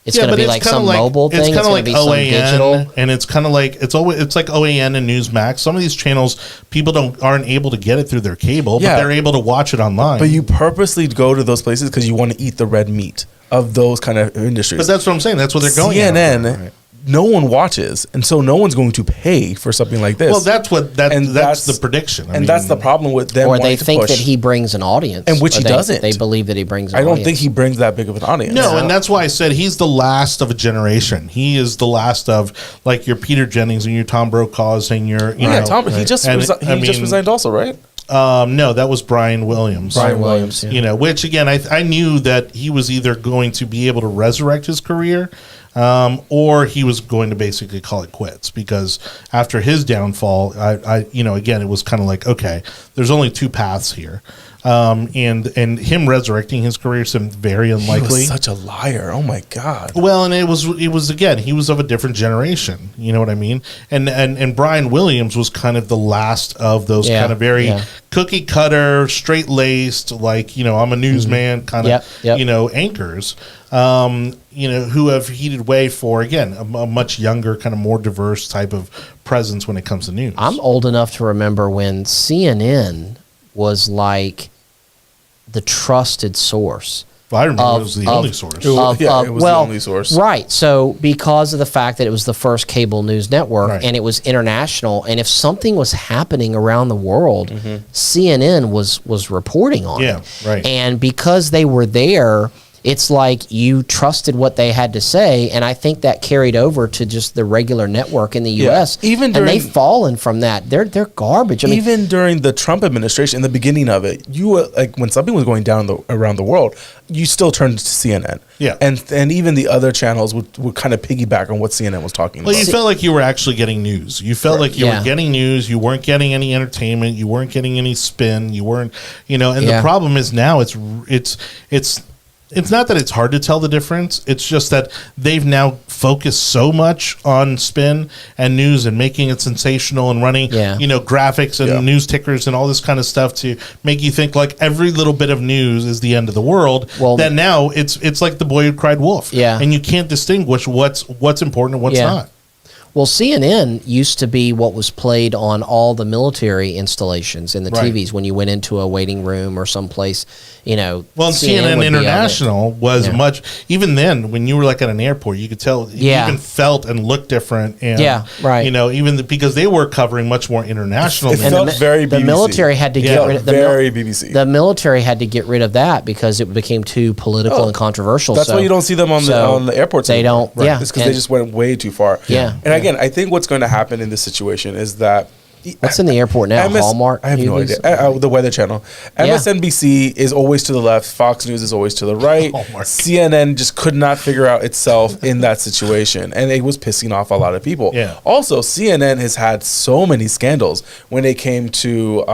It's going to be like some mobile thing. It's going to be some digital, and it's kind of like it's like OAN and Newsmax. Some of these channels people aren't able to get it through their cable, but they're able to watch it online. But you purposely go to those places because you want to eat the red meat of those kind of industries. But that's what I'm saying. That's what they're going. CNN. No one watches, and so no one's going to pay for something like this. Well, that's the prediction, and that's the problem with them. Or they think that he brings an audience, and which he doesn't. They believe that he brings an audience. I don't audience. think he brings that big of an audience. No, and that's why I said he's the last of a generation. He is the last of like your Peter Jennings and your Tom Brokaws and your Tom. He just resigned also, right? No, that was Brian Williams. Brian Williams, which again, I knew that he was either going to be able to resurrect his career, or he was going to basically call it quits, because after his downfall, again, it was kind of like, okay, there's only two paths here. And him resurrecting his career seemed very unlikely. He was such a liar. Oh my God. Well, and it was again, he was of a different generation. You know what I mean? And Brian Williams was kind of the last of those kind of very cookie cutter, straight laced, like, I'm a newsman kind of, anchors. Who have heated way for, again, a much younger, kind of more diverse type of presence when it comes to news. I'm old enough to remember when CNN was like the trusted source. Well, I remember it was the only source. It was the only source. Right. So because of the fact that it was the first cable news network and it was international, and if something was happening around the world, CNN was reporting on it. Yeah, right. And because they were there, it's like you trusted what they had to say, and I think that carried over to just the regular network in the U.S. Even and they've fallen from that. They're garbage. I mean, even during the Trump administration, in the beginning of it, you were like, when something was going down around the world, you still turned to CNN. Yeah, and even the other channels would kind of piggyback on what CNN was talking about. Well, you felt like you were actually getting news. You felt like you were getting news. You weren't getting any entertainment. You weren't getting any spin. You weren't, and the problem is now it's not that it's hard to tell the difference. It's just that they've now focused so much on spin and news and making it sensational and running, graphics and news tickers and all this kind of stuff to make you think like every little bit of news is the end of the world. Well, that now it's like the boy who cried wolf. Yeah. And you can't distinguish what's important and what's not. Well, CNN used to be what was played on all the military installations in the TVs when you went into a waiting room or someplace, Well, CNN International was much, even then, when you were like at an airport, you could tell it even felt and looked different. And, because they were covering much more international. It felt very BBC. The military had to get rid of BBC. The military had to get rid of that because it became too political and controversial. That's why you don't see them on the airports anymore. They don't. It's because they just went way too far. Yeah. And again, I think what's going to happen in this situation is that what's in the airport now? Hallmark? I have no idea. The Weather Channel. MSNBC is always to the left. Fox News is always to the right. CNN just could not figure out itself in that situation, and it was pissing off a lot of people. Yeah. Also, CNN has had so many scandals when it came to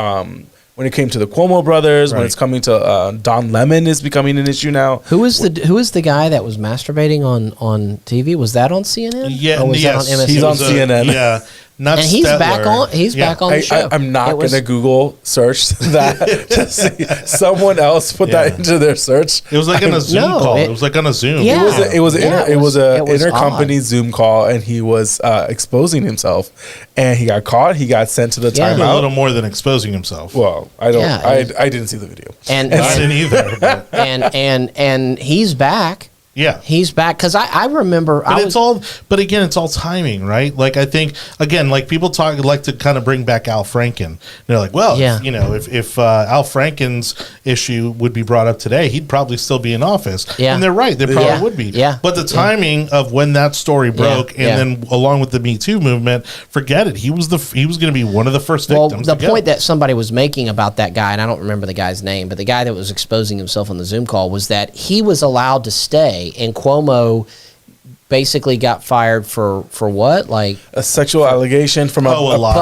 the Cuomo brothers, when it's coming to Don Lemon is becoming an issue now. Who is the guy that was masturbating on TV? Was that on CNN? Yeah, or was that on MSNBC? He's on CNN. not And he's Stetler. back on. He's Yeah. back on the show. I'm not It was- going to Google search that to see someone else put that Yeah. into their search. It was like on a Zoom No, it it- was like on a Zoom. Yeah. It was it was intercompany odd. Zoom call, and he was exposing himself, and he got caught. He got sent to the Yeah. A timeout. little more than exposing himself. Well, I don't. Yeah. I didn't see the video. and I didn't either. But and he's back. yeah. He's back because I remember But again, it's all timing, right? Like I think again, like people like to kind of bring back Al Franken. They're like, well, Yeah. if Al Franken's issue would be brought up today, he'd probably still be in office. Yeah. And they're right, they probably Yeah. would be. Yeah. But the timing of when that story broke, Yeah. and then along with the Me Too movement, forget it. He was going to be one of the first well, victims. the to go. point that somebody was making about that guy, and I don't remember the guy's name, but the guy that was exposing himself on the Zoom call was that he was allowed to stay, and Cuomo basically got fired for what? Like A sexual allegation from a a lot.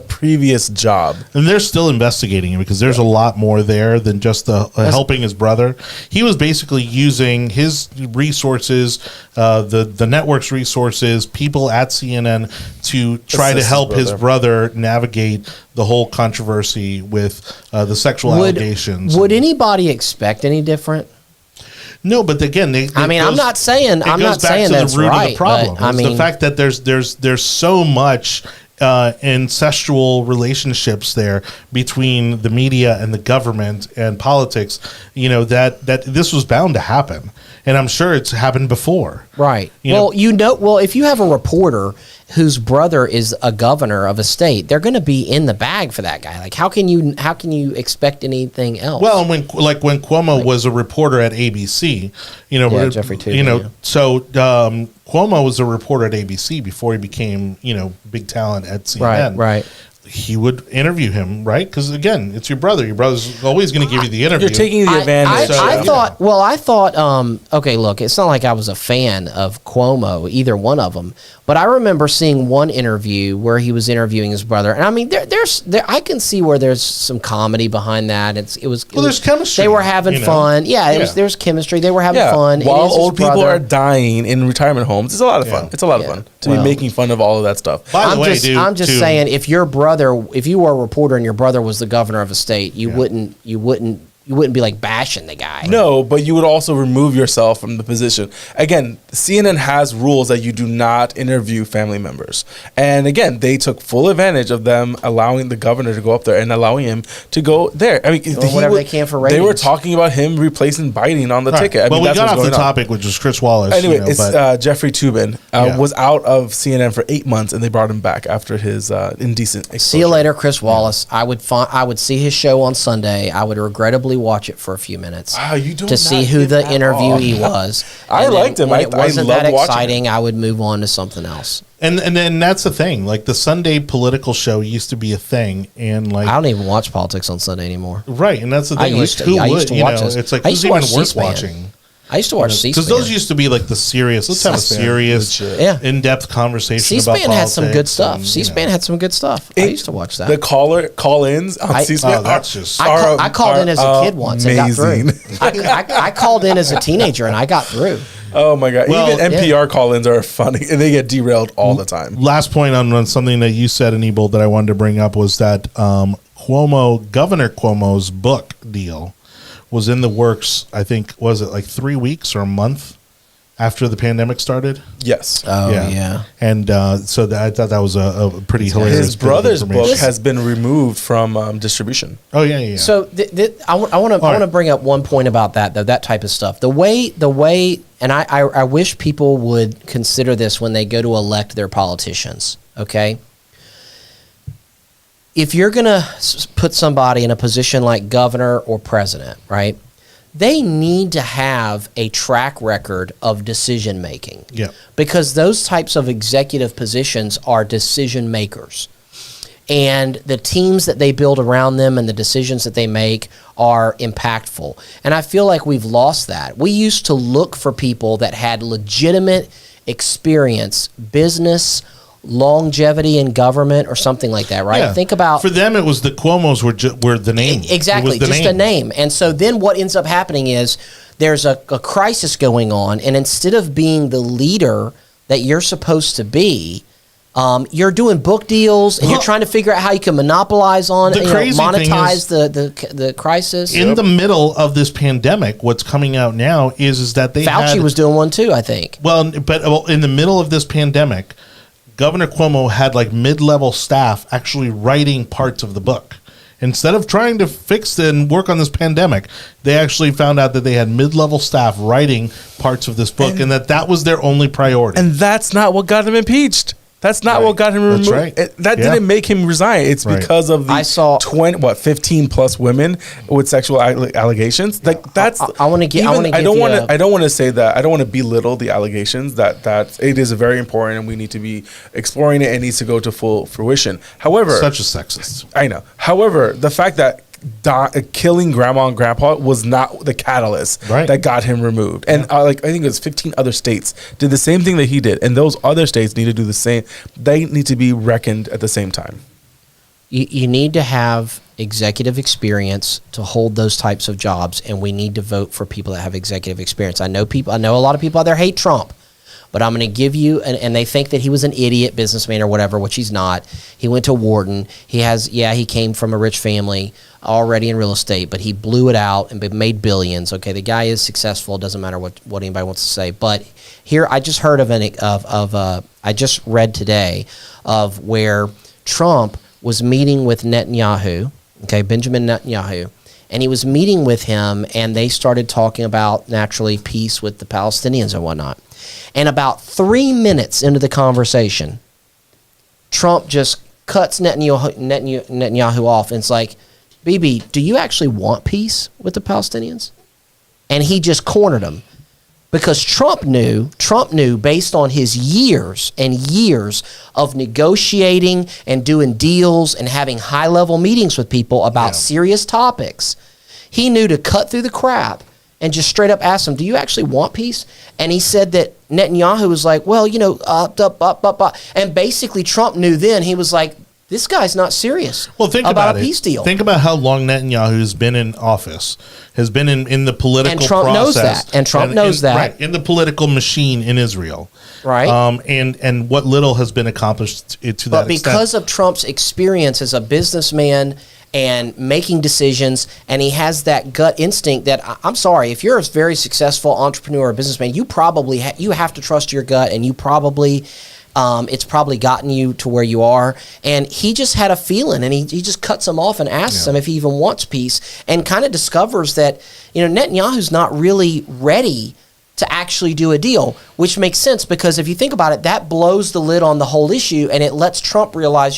previous job. And they're still investigating it because there's a lot more there than just the helping his brother. He was basically using his resources, the network's resources, people at CNN to try to Assist help his his brother navigate the whole controversy with the sexual allegations. Would anybody expect any different? No, but again, I'm not saying that's right. Of the problem. But, I It's mean, the fact that there's so much incestual relationships there between the media and the government and politics. You know that this was bound to happen, and I'm sure it's happened before. right. You know- If you have a reporter whose brother is a governor of a state, they're going to be in the bag for that guy. Like, how can you expect anything else? Well, when Cuomo was a reporter at ABC, Jeffrey Toobin, yeah. so Cuomo was a reporter at ABC before he became, big talent at CNN. right. He would interview him, right? Because again, it's your brother. Your brother's always going to give you the interview. You're taking the advantage. I thought, okay, look, it's not like I was a fan of Cuomo, either one of them, but I remember seeing one interview where he was interviewing his brother, and I mean, there's I can see where there's some comedy behind that. There's chemistry. They were having fun. Yeah, there's chemistry. They were having fun. While It is his old people brother. are dying in retirement homes, it's a lot of fun. Yeah. It's a lot of fun to be making fun of all of that stuff. By the way, dude, I'm just saying, if you were a reporter and your brother was the governor of a state, you wouldn't be like bashing the guy. No, but you would also remove yourself from the position. Again, CNN has rules that you do not interview family members. And again, they took full advantage of them allowing the governor to go up there and allowing him to go there. I mean, whatever they can for They were ratings. talking about him replacing Biden on the ticket. I Well, mean, we that's got what's off the going on. topic, which was Chris Wallace. Anyway, it's but Jeffrey Toobin Yeah. was out of CNN for 8 months, and they brought him back after his indecent exposure. See you later, Chris Wallace. I would see his show on Sunday. I would regrettably watch it for a few minutes Wow, you do to not see who get the that interviewee wrong. was. I And then liked him. When I it wasn't loved that watching exciting, I would move on to something else. and then that's the thing. Like the Sunday political show used to be a thing, and like I don't even watch politics on Sunday anymore. right, and that's the I thing. used like, to. who I would used to you watch know? this. It's like I who's used to even watch worth C-SPAN. watching? I used to watch C-SPAN. Because those used to be like the serious. Let's have a C-SPAN, serious, legit. Yeah. in-depth conversation about C-SPAN had some good politics stuff. and, C-SPAN had some good stuff. I used to watch that. The call-ins on C-SPAN. Oh, that's just- I called in as a kid once and got through. amazing. I called in as a teenager and I got through. Oh my god! Well, Even NPR call-ins are funny, and they get derailed all the time. Last point on something that you said, Anibal, that I wanted to bring up was that Governor Cuomo's book deal was in the works. I think was it like 3 weeks or a month after the pandemic started? Yes. Oh, yeah. And so I thought that was a pretty hilarious. His bit of brother's book information. has been removed from distribution. Oh yeah. So I want to bring up one point about that, though, that type of stuff. The way, and I wish people would consider this when they go to elect their politicians, okay? If you're going to put somebody in a position like governor or president, right, they need to have a track record of decision making. Yeah. Because those types of executive positions are decision makers. And the teams that they build around them and the decisions that they make are impactful. And I feel like we've lost that. We used to look for people that had legitimate experience, business, longevity in government or something like that, right? Yeah. Think about... For them, it was the Cuomos were the name. Exactly, It was the just a name. And so then what ends up happening is there's a crisis going on, and instead of being the leader that you're supposed to be, You're doing book deals, and you're trying to figure out how you can monopolize on, monetize the crisis. In the middle of this pandemic, what's coming out now is that Fauci was doing one too, I think. Well, in the middle of this pandemic, Governor Cuomo had like mid-level staff actually writing parts of the book. Instead of trying to fix and work on this pandemic, they actually found out that they had mid-level staff writing parts of this book, and that was their only priority. And that's not what got him impeached. That's not what got him removed. That's right. That didn't make him resign. It's because of the 15 plus women with sexual allegations. Like that's. I want to get. I don't want to say that. I don't want to belittle the allegations. That it is very important, and we need to be exploring it. And needs to go to full fruition. However, such a sexist. I know. However, the fact that killing grandma and grandpa was not the catalyst that got him removed, and I think it was 15 other states did the same thing that he did, and those other states need to do the same. They need to be reckoned at the same time. You need to have executive experience to hold those types of jobs, and we need to vote for people that have executive experience. I know a lot of people out there hate Trump, but I'm going to give you, and they think that he was an idiot businessman or whatever, which he's not. He went to Wharton. He came from a rich family already in real estate, but he blew it out and made billions. Okay, the guy is successful. It doesn't matter what anybody wants to say. But here, I just heard I just read today of where Trump was meeting with Netanyahu, Benjamin Netanyahu, and he was meeting with him, and they started talking about, naturally, peace with the Palestinians and whatnot. And about 3 minutes into the conversation, Trump just cuts Netanyahu off, and it's like, Bibi, do you actually want peace with the Palestinians? And he just cornered him. Because Trump knew based on his years and years of negotiating and doing deals and having high-level meetings with people about serious topics, he knew to cut through the crap and just straight up ask him, do you actually want peace? And he said that Netanyahu was like, well, and basically Trump knew then, he was like, this guy's not serious about a peace deal. Think about how long Netanyahu has been in office, has been in the political process. And Trump knows that. And Trump knows that. Right, in the political machine in Israel. Right. And what little has been accomplished to that extent. But because of Trump's experience as a businessman and making decisions, and he has that gut instinct that, I'm sorry, if you're a very successful entrepreneur or businessman, you probably you have to trust your gut, and you probably... it's probably gotten you to where you are. And he just had a feeling, and he just cuts him off and asks him if he even wants peace, and kind of discovers that, Netanyahu's not really ready to actually do a deal, which makes sense because if you think about it, that blows the lid on the whole issue, and it lets Trump realize,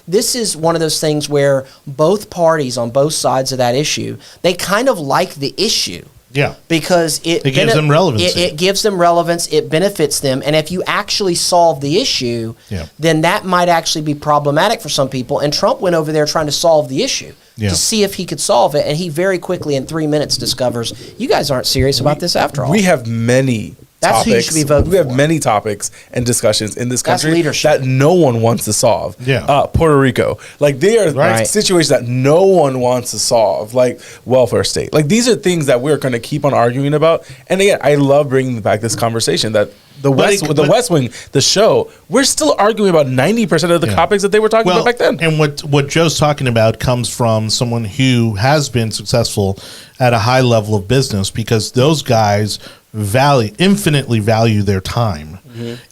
this is one of those things where both parties on both sides of that issue, they kind of like the issue. Yeah. Because it gives them relevancy. It gives them relevance. It benefits them. And if you actually solve the issue, then that might actually be problematic for some people. And Trump went over there trying to solve the issue to see if he could solve it. And he very quickly, in 3 minutes, discovers, you guys aren't serious about this after all. We have many That's topics. who you should be voting We have for. many topics and discussions in this country leadership. that no one wants to solve. Yeah. Puerto Rico. Like, they are Right. situations that no one wants to solve, like welfare state. Like, these are things that we're going to keep on arguing about. And again, I love bringing back this conversation that the West Wing, the show, we're still arguing about 90% of the topics that they were talking about back then. And what Joe's talking about comes from someone who has been successful at a high level of business, because those guys infinitely value their time.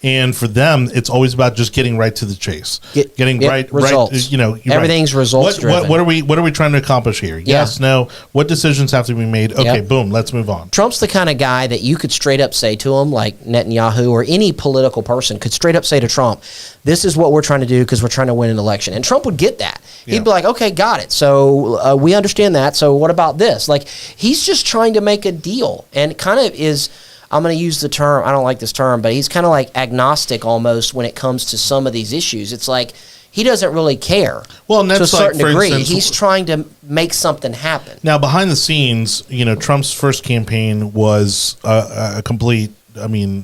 And for them, it's always about just getting right to the chase, getting right results. Everything's results driven. What are we trying to accomplish here? Yes, no. What decisions have to be made? Okay, boom, let's move on. Trump's the kind of guy that you could straight up say to him, like Netanyahu or any political person could straight up say to Trump, this is what we're trying to do because we're trying to win an election. And Trump would get that. He'd be like, okay, got it. So we understand that. So what about this? Like, he's just trying to make a deal, and kind of is, I'm going to use the term, I don't like this term, but he's kind of like agnostic almost when it comes to some of these issues. It's like he doesn't really care to a certain degree. Instance, he's trying to make something happen. Now, behind the scenes, Trump's first campaign was a complete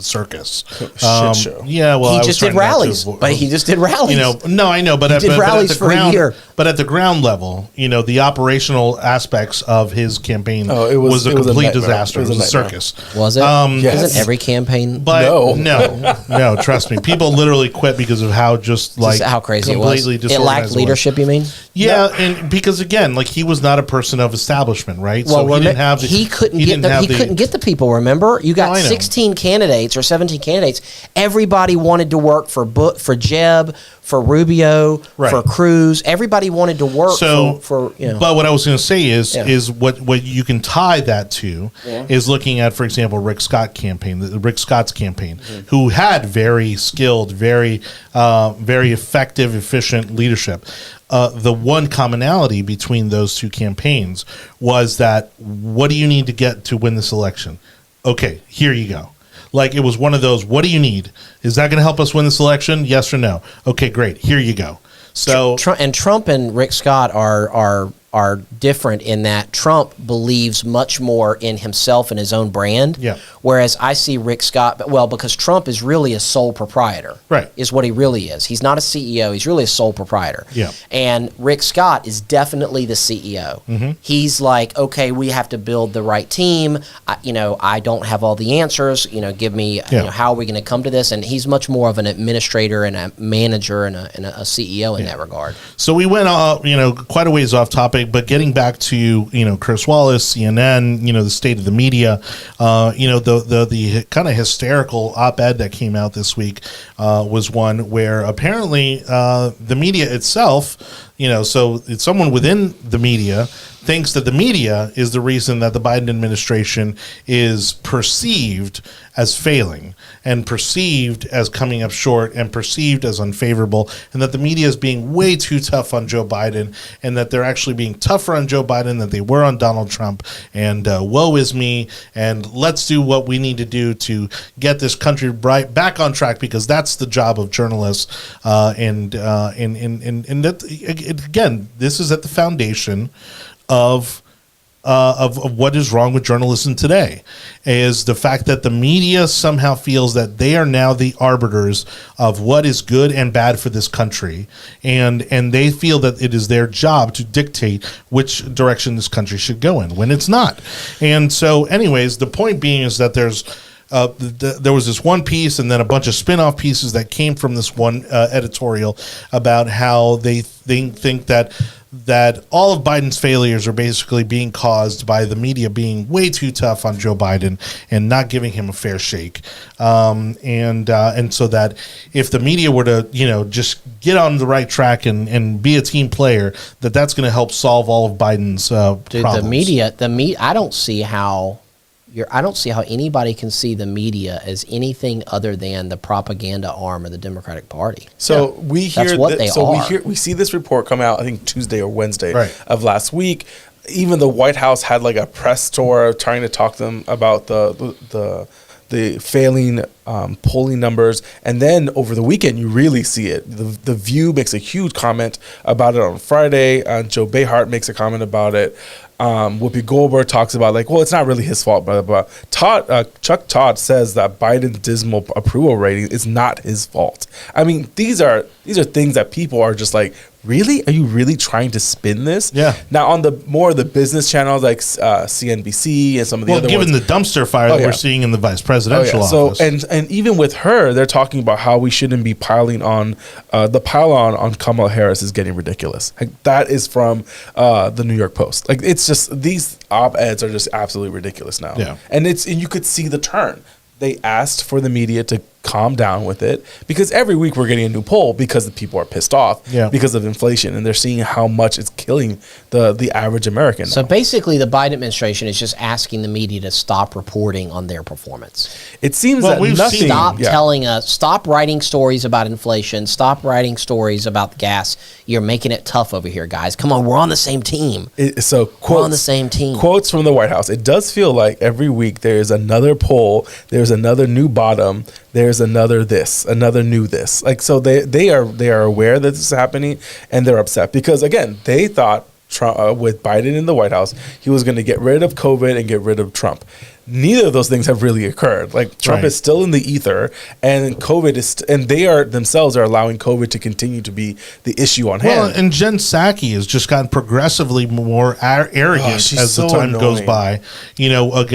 circus. Shit show. Yeah, well, he just did rallies, but he just did rallies. No, I know, but he did rallies for a year. But at the ground level, the operational aspects of his campaign it was a a complete nightmare. disaster. It was It was a a nightmare. circus. Was it? Yes. Isn't every campaign? But no, trust me. People literally quit because of how just how crazy it was. completely It lacked disorganized it was. leadership, you mean? Yeah, and because again, he was not a person of establishment, right? Well, so he didn't have. he couldn't get the people. Remember, you got I know. 16 candidates or 17 candidates. Everybody wanted to work for Jeb, for Rubio, Right. for Cruz. Everybody wanted to work for. But what I was going to say Yeah. is what you can tie that to is looking at, for example, Rick Scott's campaign, who had very skilled, very effective, efficient leadership. The one commonality between those two campaigns was that what do you need to get to win this election? Okay, here you go. It was one of those, what do you need? Is that going to help us win this election? Yes or no? Okay, great. Here you go. So Trump and Rick Scott are different in that Trump believes much more in himself and his own brand. Yeah. Whereas I see Rick Scott, because Trump is really a sole proprietor. Right. Is what he really is. He's not a CEO. He's really a sole proprietor. Yeah. And Rick Scott is definitely the CEO. Mm-hmm. He's like, okay, we have to build the right team. I don't have all the answers. Give me, how are we going to come to this? And he's much more of an administrator and a manager and a CEO in that regard. So we went, quite a ways off topic, but getting back to, Chris Wallace, CNN, the state of the media, the kind of hysterical op-ed that came out this week was one where apparently the media itself, so it's someone within the media thinks that the media is the reason that the Biden administration is perceived as failing and perceived as coming up short and perceived as unfavorable, and that the media is being way too tough on Joe Biden, and that they're actually being tougher on Joe Biden than they were on Donald Trump, and woe is me, and let's do what we need to do to get this country back on track, because that's the job of journalists, and that, again, this is at the foundation of what is wrong with journalism today, is the fact that the media somehow feels that they are now the arbiters of what is good and bad for this country, and they feel that it is their job to dictate which direction this country should go in, when it's not. And so anyways, the point being is that there was this one piece and then a bunch of spin-off pieces that came from this one editorial about how they think that all of Biden's failures are basically being caused by the media being way too tough on Joe Biden and not giving him a fair shake. And so that if the media were to, just get on the right track and be a team player, that's going to help solve all of Biden's problems. The media, I don't see how anybody can see the media as anything other than the propaganda arm of the Democratic Party. So we hear That's what they are. we see this report come out, I think Tuesday or Wednesday Right. of last week. Even the White House had a press tour trying to talk to them about the failing polling numbers, and then over the weekend you really see it. The View makes a huge comment about it on Friday. Joe Behart makes a comment about it. Whoopi Goldberg talks about it's not really his fault, blah, blah, blah. Chuck Todd says that Biden's dismal approval rating is not his fault. I mean, these are things that people are just really? Are you really trying to spin this? Yeah. Now, on the more of the business channels like CNBC and some of the other given ones. the dumpster fire that we're seeing in the vice presidential office. So, and even with her, they're talking about how we shouldn't be piling on, the pile on Kamala Harris is getting ridiculous. That is from the New York Post. It's just, these op-eds are just absolutely ridiculous now. Yeah. And you could see the turn. They asked for the media to calm down with it, because every week we're getting a new poll because the people are pissed off because of inflation, and they're seeing how much it's killing the average American. So now. basically the Biden administration is just asking the media to stop reporting on their performance. It seems Well, that we've nothing. seen- Stop telling us, stop writing stories about inflation, stop writing stories about gas. You're making it tough over here, guys. Come on, we're on the same team. So We're on the same team. Quotes from the White House. It does feel like every week there's another poll, there's another new bottom, there's another this, another new this. So they are aware that this is happening, and they're upset because, again, they thought Trump, with Biden in the White House, he was going to get rid of COVID and get rid of Trump. neither of those things have really occurred. Like Trump Right. is still in the ether, and COVID is, and they are themselves are allowing COVID to continue to be the issue on Well, hand. and Jen Psaki has just gotten progressively more arrogant she's as the so time goes annoying. by,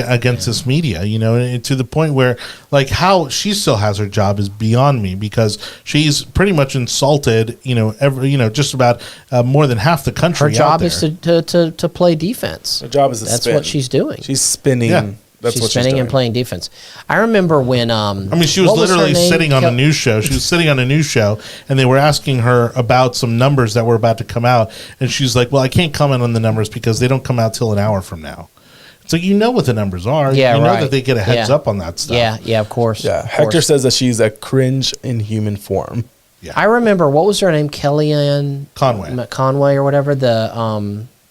against this media, and to the point where, like, how she still has her job is beyond me, because she's pretty much insulted, just about more than half the country. Her job out is there. to play defense. Her job is to That's spin. what she's doing. She's spinning. Yeah. That's she's what spinning she's doing. and playing defense. I remember when I mean, she was what her literally name? sitting on a news show. She was sitting on a news show, and they were asking her about some numbers that were about to come out, and she's like, "Well, I can't comment on the numbers because they don't come out till an hour from now." So what the numbers are. Yeah, you know right. that they get a heads Yeah. up on that stuff. Yeah, of course. Yeah, of Hector course. says that she's a cringe in human form. I remember, what was her name? Kellyanne Conway. or whatever. The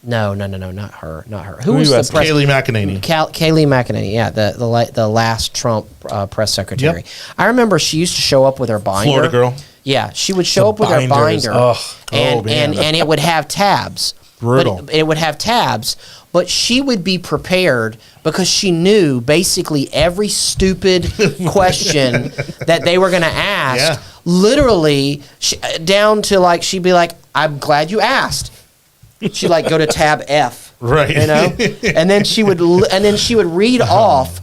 no, not her. Who Who was you the asking? press? Kayleigh McEnany. Kayleigh McEnany, yeah, the last Trump press secretary. Yep. I remember she used to show up with her binder. Florida girl. Yeah, she would show The up with her binders, binder, ugh. and, Oh, man. and it would have tabs. Brutal. But it would have tabs, but she would be prepared because she knew basically every stupid question that they were going to ask. Yeah. Literally, down to like, she'd be like, "I'm glad you asked." She'd like go to tab F, Right. and then she would read off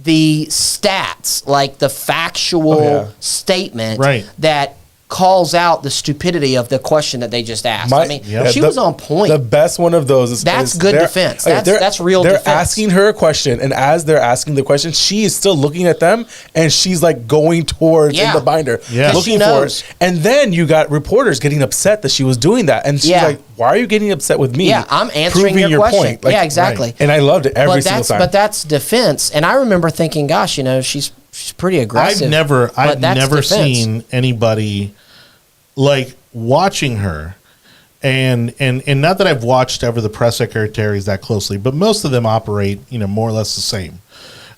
the stats, like the factual statement Right. that calls out the stupidity of the question that they just asked. She was on point. The best one of those is That's good they're- defense. okay, That's real They're defense. asking her a question, and as they're asking the question, she is still looking at them, and she's like going towards in Yeah. the binder, Yeah. 'Cause looking she for knows. it. And then you got reporters getting upset that she was doing that, and she's Yeah. like, "Why are you getting upset with me? Yeah, I'm answering proving your question." point." Like, Yeah, exactly. And I loved it every but single time. that's defense. And I remember thinking, gosh, she's pretty aggressive. I've never but that's defense. seen anybody like watching her, and not that I've watched ever the press secretaries that closely, but most of them operate more or less the same.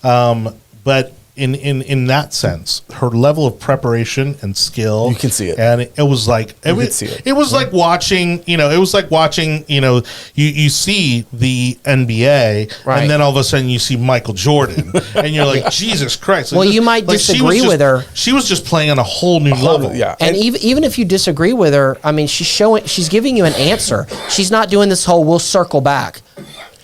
But in that sense, her level of preparation and skill, You can see it. and it was like could see it. It was like watching, you see the NBA, Right. and then all of a sudden you see Michael Jordan, and you're like, Jesus Christ! Well, you might she disagree was with her. She was just playing on a whole new level. Yeah. And even if you disagree with her, I mean, she's giving you an answer. She's not doing this whole "we'll circle back."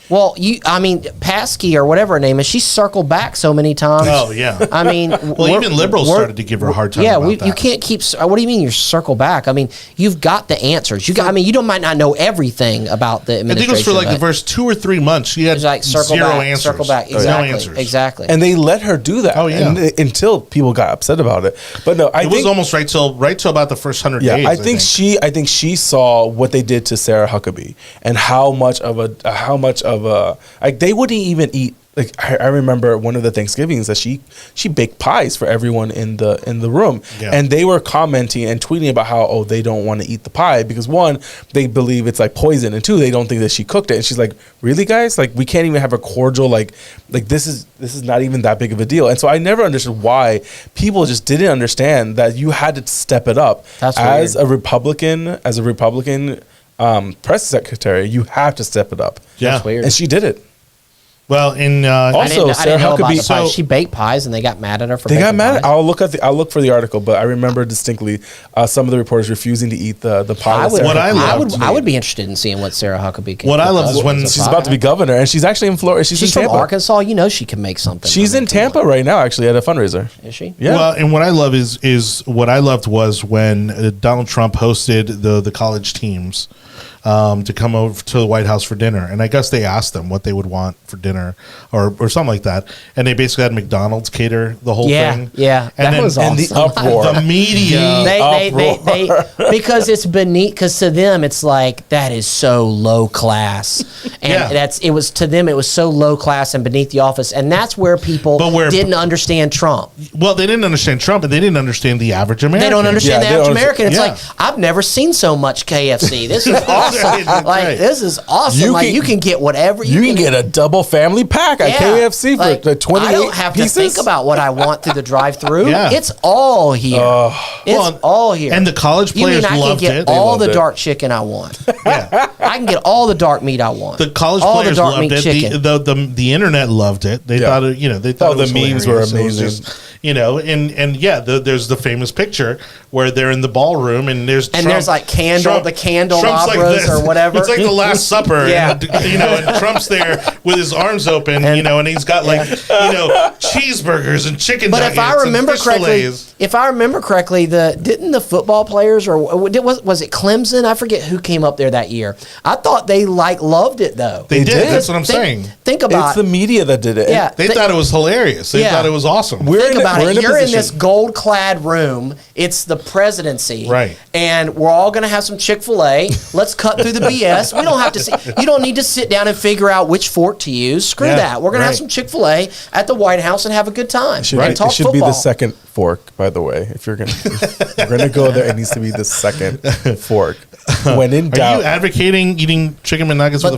Well, Paskey or whatever her name is, she circled back so many times. Oh, yeah. I mean, Well, even liberals started to give her a hard time. Yeah, about that. you can't keep. What do you mean you circle back? I mean, you've got the answers. You might not know everything about the I administration. think it was for like the but first 2 or 3 months. She had it's like circle zero back, answers. circle back. No Exactly, answers. exactly. And they let her do that. Oh, yeah. Until people got upset about it. But no, I It think was almost right till about the first 100 days. I think she saw what they did to Sarah Huckabee and how much of a like they wouldn't even eat. Like I remember one of the Thanksgivings that she baked pies for everyone in the room, Yeah. and they were commenting and tweeting about how they don't want to eat the pie because one, they believe it's like poison, and two, they don't think that she cooked it. And she's like, really, guys? Like we can't even have a cordial like this is not even that big of a deal. And so I never understood why people just didn't understand that you had to step it up. That's as weird. a Republican press secretary, you have to step it up. Yeah. That's weird. And she did it. Well, in Also, I Sarah didn't know about Huckabee- the pies. so- She baked pies and they got mad at her for They got baking mad. pies. I'll look for the article, but I remember distinctly some of the reporters refusing to eat the pie. I that Sarah Huckabee loved- I would be interested in seeing what Sarah Huckabee can What I cook love up is when as a she's pie. about to be governor, and she's actually in Florida. She's in She's from Tampa. Arkansas. You know she can make something. She's in Tampa right now, actually, at a fundraiser. Is she? Yeah. Well, and what I love is what I loved was when Donald Trump hosted the college teams to come over to the White House for dinner, and I guess they asked them what they would want for dinner or something like that, and they basically had McDonald's cater the whole thing. Yeah, and that was and the awesome. uproar. The media. They because it's beneath, because to them it's like that is so low class, and Yeah. it was to them it was so low class and beneath the office, and that's where people didn't understand Trump. Well, they didn't understand Trump, and they didn't understand the average American. They don't understand Yeah, the they average don't American. It's understand- like I've never seen so much KFC. This is awesome. awesome. Like, this is awesome. You can get whatever. You can get a double family pack at KFC for the 28 I don't have pieces. to think about what I want through the drive-through. Yeah. It's all here. It's all here. And the college players I can loved get it. all the dark chicken I want. Yeah. I can get all the dark meat I want. The college all players the dark loved meat it. Chicken. The internet loved it. They thought it, they thought the it was memes were hilarious. It was amazing. just, there's the famous picture where they're in the ballroom and there's Trump, there's like the candelabras Trump's like or whatever. It's like the Last Supper. Yeah. And Trump's there with his arms open, and he's got cheeseburgers and chicken But nuggets. if I remember correctly, didn't the football players was it Clemson? I forget who came up there that year. I thought they loved it though. They did. That's what I'm saying. Think about It's the media that did it. Yeah. They thought it was hilarious. They thought it was awesome. Think about it. You're in this gold-clad room. It's the presidency, right? And we're all going to have some Chick-fil-A. Let's cut through the BS. We don't have to. You don't need to sit down and figure out which fork to use. Screw that. We're going to have some Chick-fil-A at the White House and have a good time. It should football. be the second fork, by the way. If we're gonna go there, it needs to be the second fork. When in doubt, are you advocating eating chicken McNuggets with a fork?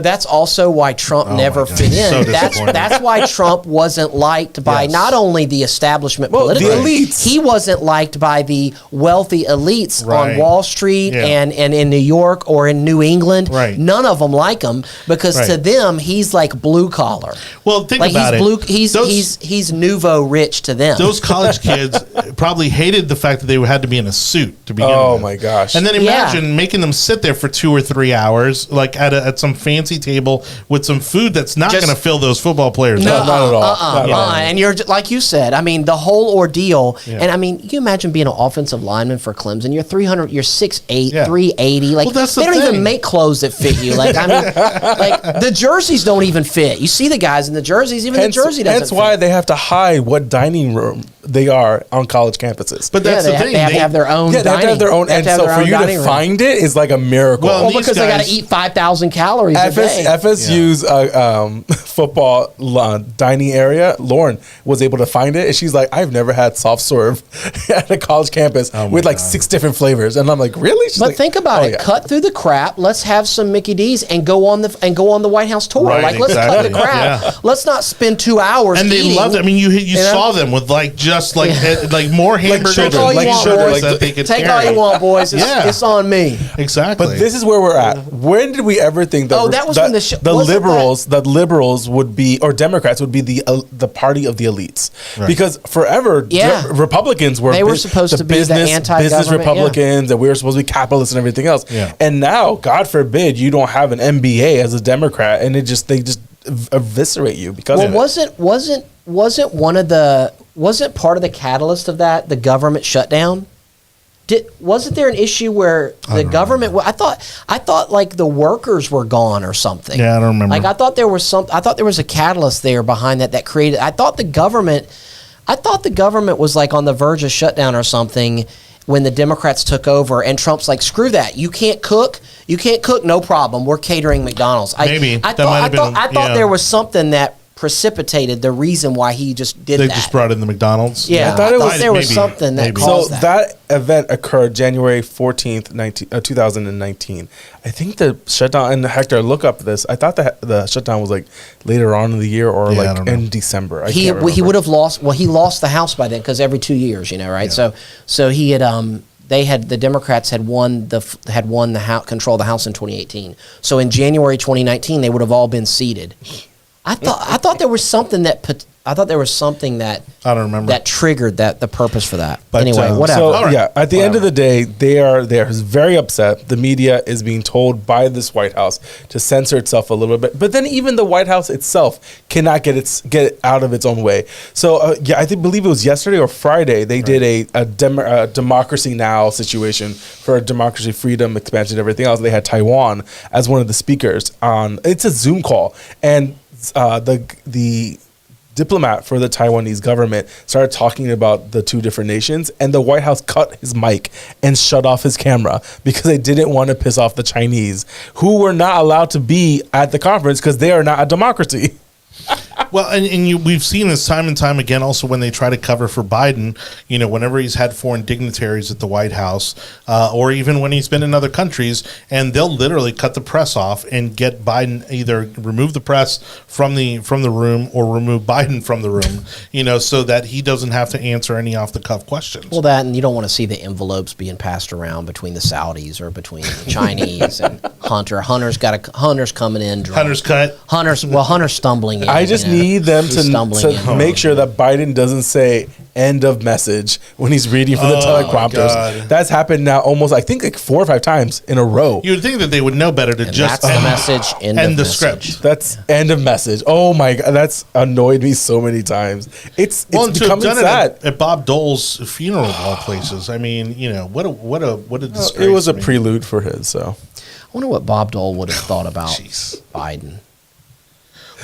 That's also why Trump never fit in. So that's why Trump wasn't liked by not only the establishment politically, the elites. He wasn't liked by the wealthy elites on Wall Street and in New York or in New England. Right. None of them like him because to them he's like blue collar. Well, think about it. He's nouveau rich to them. Those college kids probably hated the fact that they had to be in a suit to begin with. Oh my gosh! And then imagine making them sit there for 2 or 3 hours, like at some fancy table with some food that's not going to fill those football players up. Not at all. And you're like you said. I mean, the whole ordeal. Yeah. And I mean, you imagine being an offensive lineman for Clemson. You're 300. You're 6'8", 380. Like that's they don't even make clothes that fit you. Like I mean, like the jerseys don't even fit. You see the guys in the jerseys. Even the jersey doesn't. That's why they have to hide what dining room they are on college campuses. But that's the thing. They have to have their own. Yeah, they have to have their own. And so for you to find it is like a miracle. Well, because they got to eat 5,000 calories a day. FSU's football dining area, Lauren was able to find it, and she's like, "I've never had soft serve at a college campus with like 6 different flavors." And I'm like, "Really?" She's but like, think about it. Yeah. Cut through the crap. Let's have some Mickey D's and go on the White House tour. Right, let's cut the crap. Yeah. Let's not spend 2 hours. And they loved it. I mean, you saw them with like more hamburgers, take all you want, boys. It's on me. Exactly. But this is where we're at. When did we ever think that? That was when the liberals would be, or Democrats would be the party of the elites, because forever Republicans were supposed to be business Republicans, and we were supposed to be capitalists and everything else. Yeah. And now, God forbid, you don't have an MBA as a Democrat, and they just eviscerate you because of it. Wasn't part of the catalyst of that the government shutdown? Wasn't there an issue where the government? I thought like the workers were gone or something. Yeah, I don't remember. Like I thought there was a catalyst there behind that created. I thought the government was like on the verge of shutdown or something when the Democrats took over, and Trump's like, "Screw that! You can't cook. No problem. We're catering McDonald's." I thought there was something that precipitated the reason why he just did that. They just brought in the McDonald's? Yeah, I thought there was something that caused that. So that event occurred January 14th, 2019. I think the shutdown, and Hector, look up this. I thought the shutdown was like later on in the year or in December. He would have lost, he lost the House by then because every 2 years, right? Yeah. So he had, the Democrats had won the House, control the House in 2018. So in January 2019, they would have all been seated. I thought there was something that I don't remember that triggered the purpose for that. But anyway, whatever. So at the end of the day, they're very upset. The media is being told by this White House to censor itself a little bit, but then even the White House itself cannot get it out of its own way. So I believe it was yesterday or Friday they did a Democracy Now! Situation for democracy, freedom, expansion, everything else. They had Taiwan as one of the speakers on. It's a Zoom call, and the diplomat for the Taiwanese government started talking about the two different nations, and the White House cut his mic and shut off his camera because they didn't want to piss off the Chinese, who were not allowed to be at the conference because they are not a democracy. Well, we've seen this time and time again. Also, when they try to cover for Biden, whenever he's had foreign dignitaries at the White House, or even when he's been in other countries, and they'll literally cut the press off and get Biden, either remove the press from the room or remove Biden from the room, so that he doesn't have to answer any off the cuff questions. Well, that, and you don't want to see the envelopes being passed around between the Saudis or between the Chinese and Hunter. Hunter's coming in drunk. Hunter's cut. Hunter's stumbling in. I just need them to make sure that Biden doesn't say end of message when he's reading from the teleprompters. God. That's happened now almost, I think, like 4 or 5 times in a row. You would think that they would know better to just that's the message. End the script. That's end of message. Oh my God, that's annoyed me so many times. It's becoming sad. At Bob Dole's funeral of all places. I mean, what a disgrace. It was a prelude for his. So I wonder what Bob Dole would have thought about Biden.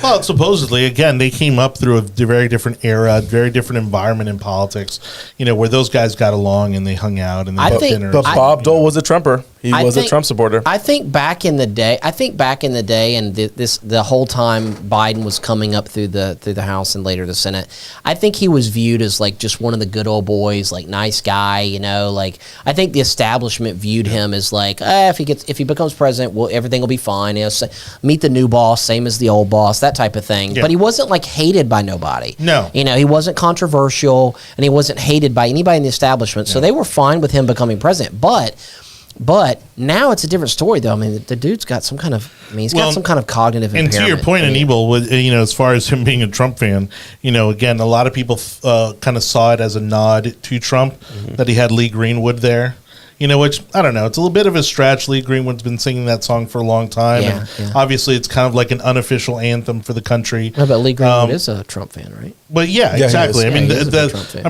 Well, supposedly, again, they came up through a very different era, very different environment in politics, where those guys got along and they hung out and they had dinner. But Bob Dole was a Trumper. He was a Trump supporter. I think back in the day, and the whole time Biden was coming up through the House and later the Senate, I think he was viewed as like just one of the good old boys, like nice guy, like I think the establishment viewed him as like, if he becomes president, everything will be fine. Meet the new boss, same as the old boss, that type of thing. Yeah. But he wasn't like hated by nobody. No, he wasn't controversial and he wasn't hated by anybody in the establishment. So they were fine with him becoming president, But now it's a different story, though. I mean, the dude's got some kind of, got some kind of cognitive impairment. And to your point, Anibal, as far as him being a Trump fan, again, a lot of people kind of saw it as a nod to Trump that he had Lee Greenwood there. Which, I don't know, it's a little bit of a stretch. Lee Greenwood's been singing that song for a long time. Yeah, and obviously, it's kind of like an unofficial anthem for the country. No, but Lee Greenwood is a Trump fan, right? But yeah, exactly. I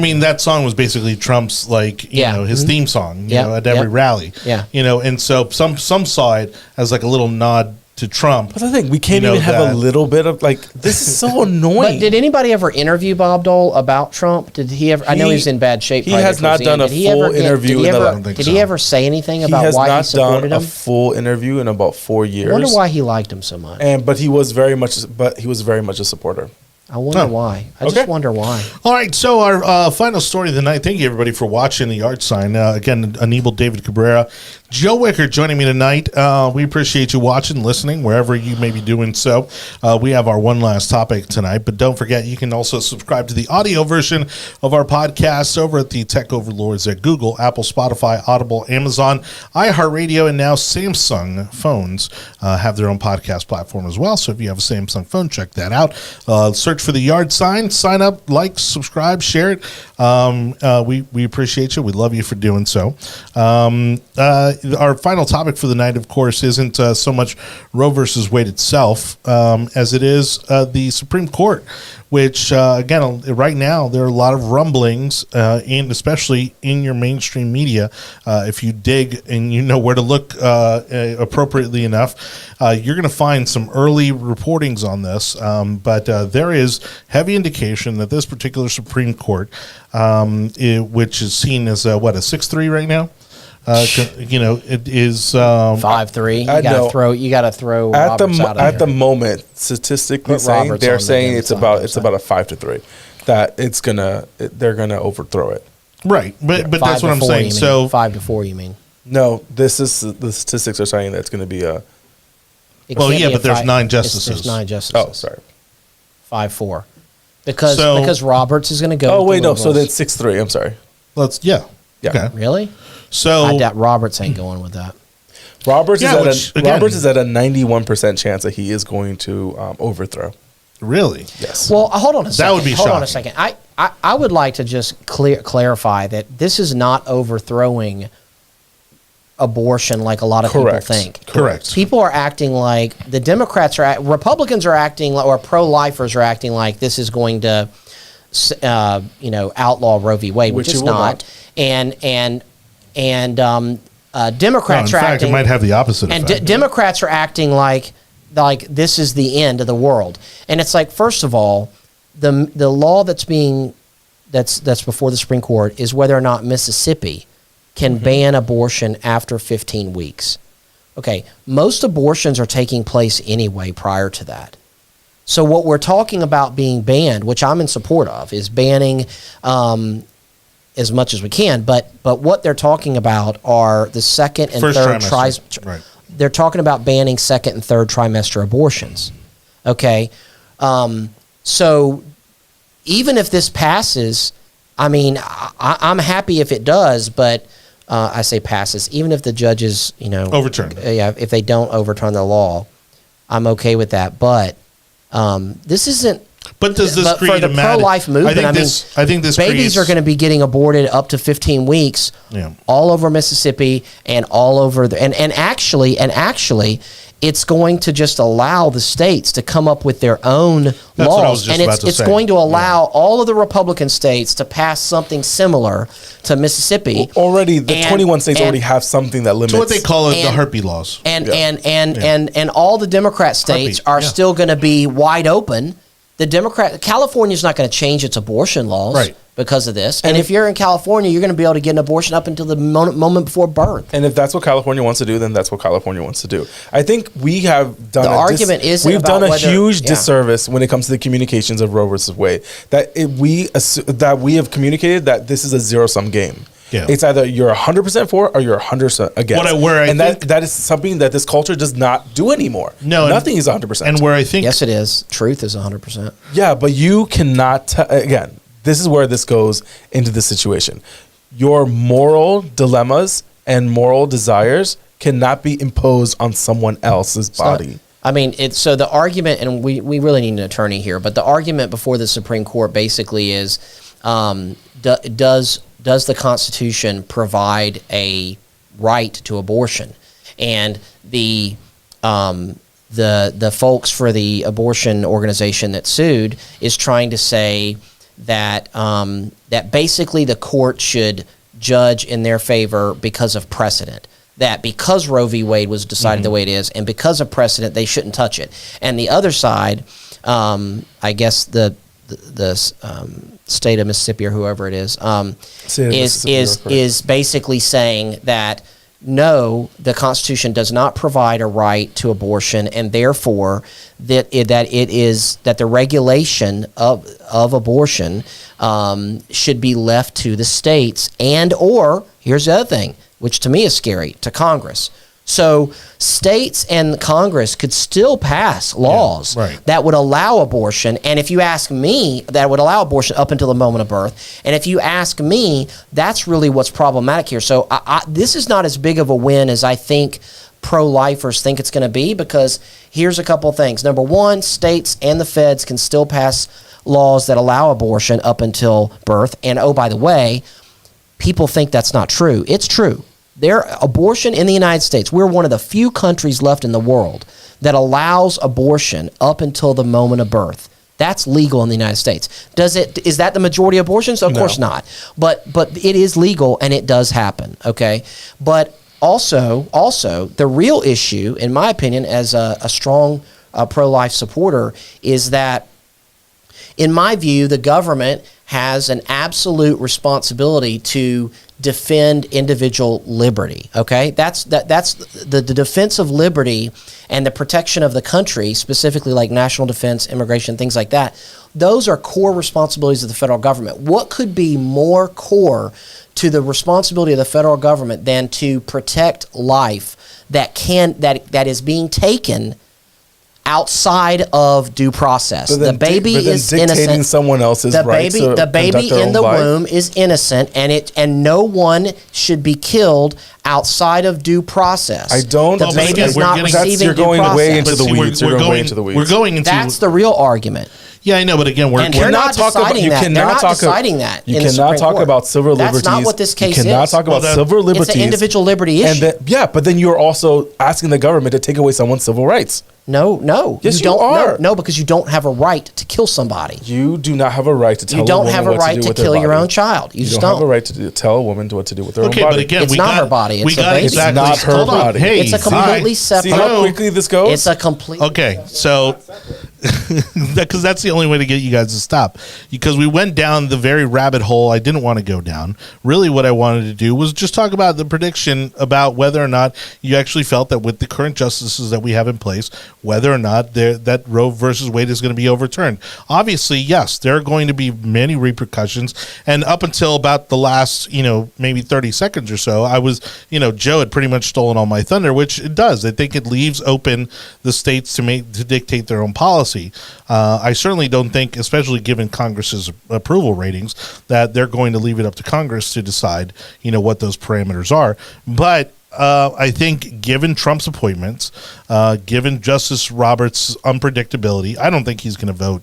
mean, that song was basically Trump's, his theme song, at every rally. Yeah. And so some saw it as like a little nod to Trump. But I think we can't even have a little bit of this is so annoying. But did anybody ever interview Bob Dole about Trump? Did he ever? I know he's in bad shape. He has not done a full interview. Did he ever say anything about why he supported him? He has not done a full interview in about 4 years. I wonder why he liked him so much. But he was very much a supporter. I wonder why. I just wonder why. All right, so our final story of the night. Thank you, everybody, for watching the Art Sign. Again, Anibal, David Cabrera, Joe Wicker joining me tonight. We appreciate you watching, listening, wherever you may be doing so. We have our one last topic tonight, but don't forget, you can also subscribe to the audio version of our podcast over at the Tech Overlords at Google, Apple, Spotify, Audible, Amazon, iHeartRadio, and now Samsung phones have their own podcast platform as well. So if you have a Samsung phone, check that out. Search for the Yard Sign, sign up, like, subscribe, share it. We appreciate you. We love you for doing so. Our final topic for the night, of course, isn't so much Roe versus Wade itself as it is the Supreme Court, which, again, right now there are a lot of rumblings, and especially in your mainstream media. If you dig and you know where to look appropriately enough, you're going to find some early reportings on this. But there is heavy indication that this particular Supreme Court, which is seen as a 6-3 right now. It is 5-3. You gotta throw Roberts out of at the moment. Statistically saying, they're saying it's about a 5-3 that they're gonna overthrow it. Right, but that's what I'm saying. So 5-4, you mean? No, the statistics are saying that it's going to be a. But there's 9 justices. There's 9 justices. Oh, sorry. 5-4, because Roberts is going to go. Oh wait, no. So that's 6-3. I'm sorry. Yeah. Okay. Really? So I doubt Roberts ain't going with that. Roberts is at a 91% chance that he is going to overthrow. Really? Yes. Well, hold on a second. That would be shocking. Hold on a second. I would like to just clarify that this is not overthrowing abortion like a lot of people think. Correct. People are acting like the Democrats Republicans are acting like, or pro-lifers are acting like this is going to, outlaw Roe v. Wade, which is not. And Democrats are acting. It might have the opposite effect. And Democrats are acting like this is the end of the world. And it's like, first of all, the law that's before the Supreme Court is whether or not Mississippi can ban abortion after 15 weeks. Okay, most abortions are taking place anyway prior to that. So what we're talking about being banned, which I'm in support of, is banning as much as we can. But what they're talking about are the second and First third trimester. Right. They're talking about banning second and third trimester abortions. Okay, so even if this passes, I mean, I'm happy if it does, but I say passes. Even if the judges, Overturn. If they don't overturn the law, I'm okay with that. But this isn't. But does this create for the a pro-life movement? I think this babies are going to be getting aborted up to 15 weeks, all over Mississippi and all over and actually, it's going to just allow the states to come up with their own laws, and it's going to allow all of the Republican states to pass something similar to Mississippi. Already, the 21 states already have something that limits. So what they call it, the herpes laws, and all the Democrat states are still going to be wide open. California's not going to change its abortion laws because of this. And if you're in California, you're going to be able to get an abortion up until the moment before birth. And if that's what California wants to do, then that's what California wants to do. I think we have done we've done a huge disservice when it comes to the communications of Roe versus Wade. That we have communicated that this is a zero-sum game. Yeah. It's either you're 100% for or you're 100% against. That is something that this culture does not do anymore. No, nothing is 100%. And where I think yes, it is. Truth is 100%. Yeah, but you cannot. Again, this is where this goes into the situation. Your moral dilemmas and moral desires cannot be imposed on someone else's body. So the argument, and we really need an attorney here, but the argument before the Supreme Court basically is, does the Constitution provide a right to abortion? And the folks for the abortion organization that sued is trying to say that that basically the court should judge in their favor because of precedent. That because Roe v. Wade was decided the way it is, and because of precedent, they shouldn't touch it. And the other side, I guess the state of Mississippi or whoever it is basically saying that no, the Constitution does not provide a right to abortion, and therefore that the regulation of abortion should be left to the states, and or here's the other thing, which to me is scary, to Congress. So states and Congress could still pass laws that would allow abortion. And if you ask me, that would allow abortion up until the moment of birth. And if you ask me, that's really what's problematic here. So this is not as big of a win as I think pro-lifers think it's going to be, because here's a couple of things. Number one, states and the feds can still pass laws that allow abortion up until birth. And oh, by the way, people think that's not true. It's true. Abortion in the United States, we're one of the few countries left in the world that allows abortion up until the moment of birth. That's legal in the United States. Is that the majority of abortions? Of course not. But it is legal, and it does happen, okay? But also the real issue, in my opinion, as a strong pro-life supporter, is that, in my view, the government has an absolute responsibility to defend individual liberty. Okay, that's the defense of liberty and the protection of the country, specifically like national defense, immigration, things like that. Those are core responsibilities of the federal government. What could be more core to the responsibility of the federal government than to protect life that is being taken outside of due process? The baby is innocent. Someone else's the baby in the womb is innocent, and no one should be killed outside of due process. The baby is not receiving due process. Way into the weeds. You're going into the weeds. We're going into that's the real argument. Yeah, I know, but again, we're not deciding that. They're not deciding that. You cannot talk about civil liberties. That's not what this case is. You cannot talk about civil liberties. It's an individual liberty issue. But then you're also asking the government to take away someone's civil rights. No. Yes, you are. No, because you don't have a right to kill somebody. You do not have a right to tell a woman what to do with her body. You don't have a right to kill your own child. You don't have a right to tell a woman what to do with her own body. But again, it's not her body. It's a baby. It's not her body. Hey, it's a completely separate. See how quickly this goes? It's a complete. Okay, so because that's the only way to get you guys to stop. Because we went down the very rabbit hole I didn't want to go down. Really, what I wanted to do was just talk about the prediction about whether or not you actually felt that with the current justices that we have in place, whether or not that Roe versus Wade is going to be overturned. Obviously, yes, there are going to be many repercussions. And up until about the last, maybe 30 seconds or so, I was, Joe had pretty much stolen all my thunder, which it does. I think it leaves open the states to dictate their own policy. I certainly don't think, especially given Congress's approval ratings, that they're going to leave it up to Congress to decide, what those parameters are. But I think given Trump's appointments, given Justice Roberts' unpredictability, I don't think he's going to vote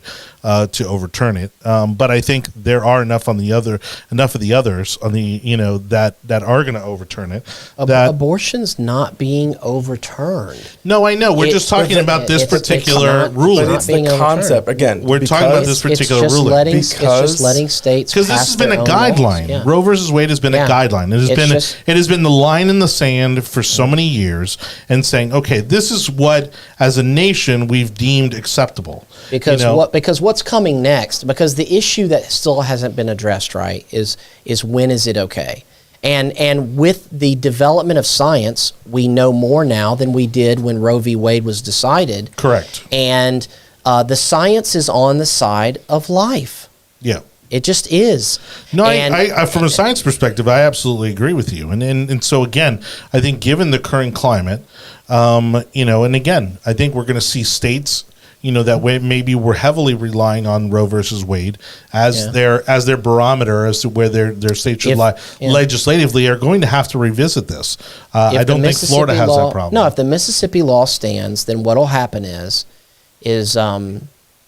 to overturn it. But I think there are enough of the others on the that are going to overturn it. Abortion's not being overturned. No, I know. We're just talking about this particular ruling. But it's the concept again. We're talking about this particular ruling it's just letting states because this has been a guideline. Yeah. Roe versus Wade has been a guideline. It has been the line in the sand for so many years, and saying, okay, this is what as a nation we've deemed acceptable. Because what's coming next? Because the issue that still hasn't been addressed, right, is when is it okay? And with the development of science, we know more now than we did when Roe v. Wade was decided. Correct. And the science is on the side of life. Yeah. It just is. No, I from a science perspective, I absolutely agree with you. And so, again, I think given the current climate, and again, I think we're going to see states, that way maybe we're heavily relying on Roe versus Wade as their barometer as to where their state should lie legislatively, are going to have to revisit this. I don't think Florida has that problem. No, if the Mississippi law stands, then what will happen is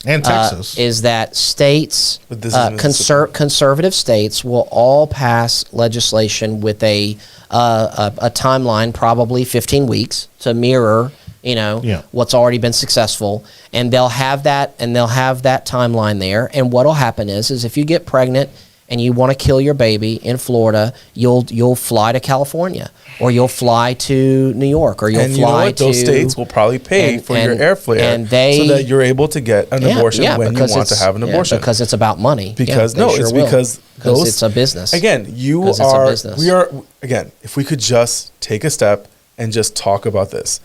and Texas is that states, conservative states, will all pass legislation with a timeline, probably 15 weeks, to mirror, what's already been successful, and they'll have that timeline there. And what'll happen is if you get pregnant and you want to kill your baby in Florida, you'll fly to California, or you'll fly to New York, or you'll fly to... Those states will probably pay for your airfare so that you're able to get an abortion when you want to have an abortion. Because it's about money. Because it's a business. Again, if we could just take a step and just talk about this.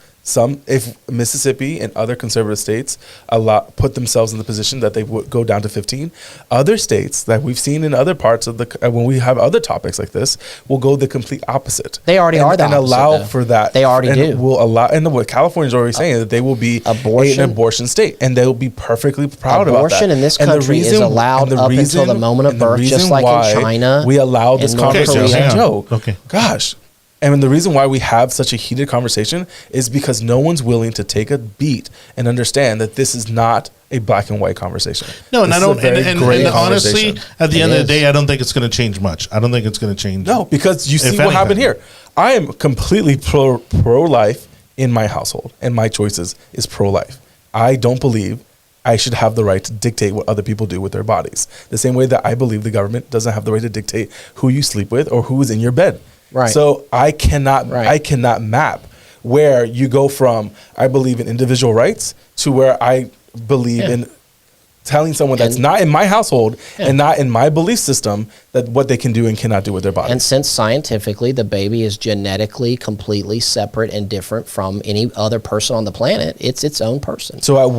If Mississippi and other conservative states put themselves in the position that they would go down to 15, other states that we've seen in other parts of when we have other topics like this will go the complete opposite. They already are the opposite, and allow for that. They already do. Will allow, and what California's already saying that they will be an abortion state, and they will be perfectly proud about that. Abortion in this country is allowed up until the moment of birth, just like in China. We allow this conversation. Joe, okay, gosh. And the reason why we have such a heated conversation is because no one's willing to take a beat and understand that this is not a black and white conversation. No, and I don't. And honestly, at the end of the day, I don't think it's going to change much. I don't think it's going to change. No, because you see what happened here. I am completely pro-life in my household, and my choices is pro-life. I don't believe I should have the right to dictate what other people do with their bodies. The same way that I believe the government doesn't have the right to dictate who you sleep with or who is in your bed. Right. So I cannot map where you go from I believe in individual rights to where I believe in telling someone that's not in my household and not in my belief system that what they can do and cannot do with their body. And since scientifically the baby is genetically completely separate and different from any other person on the planet, it's its own person. So at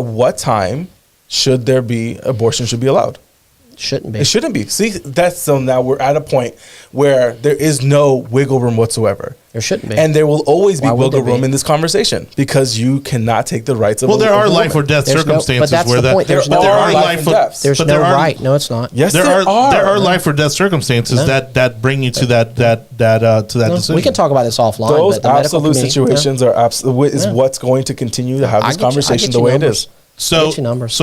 what time should there be abortion should be allowed? Shouldn't be. It shouldn't be. See, so now we're at a point where there is no wiggle room whatsoever. There shouldn't be. And there will always be wiggle room in this conversation because you cannot take the rights of a woman. There are life or death circumstances where that. There's no right. No, it's not. Yes, there are life or death circumstances that bring you to that decision. We can talk about this offline. Those absolute situations are what's going to continue to have this conversation the way it is. So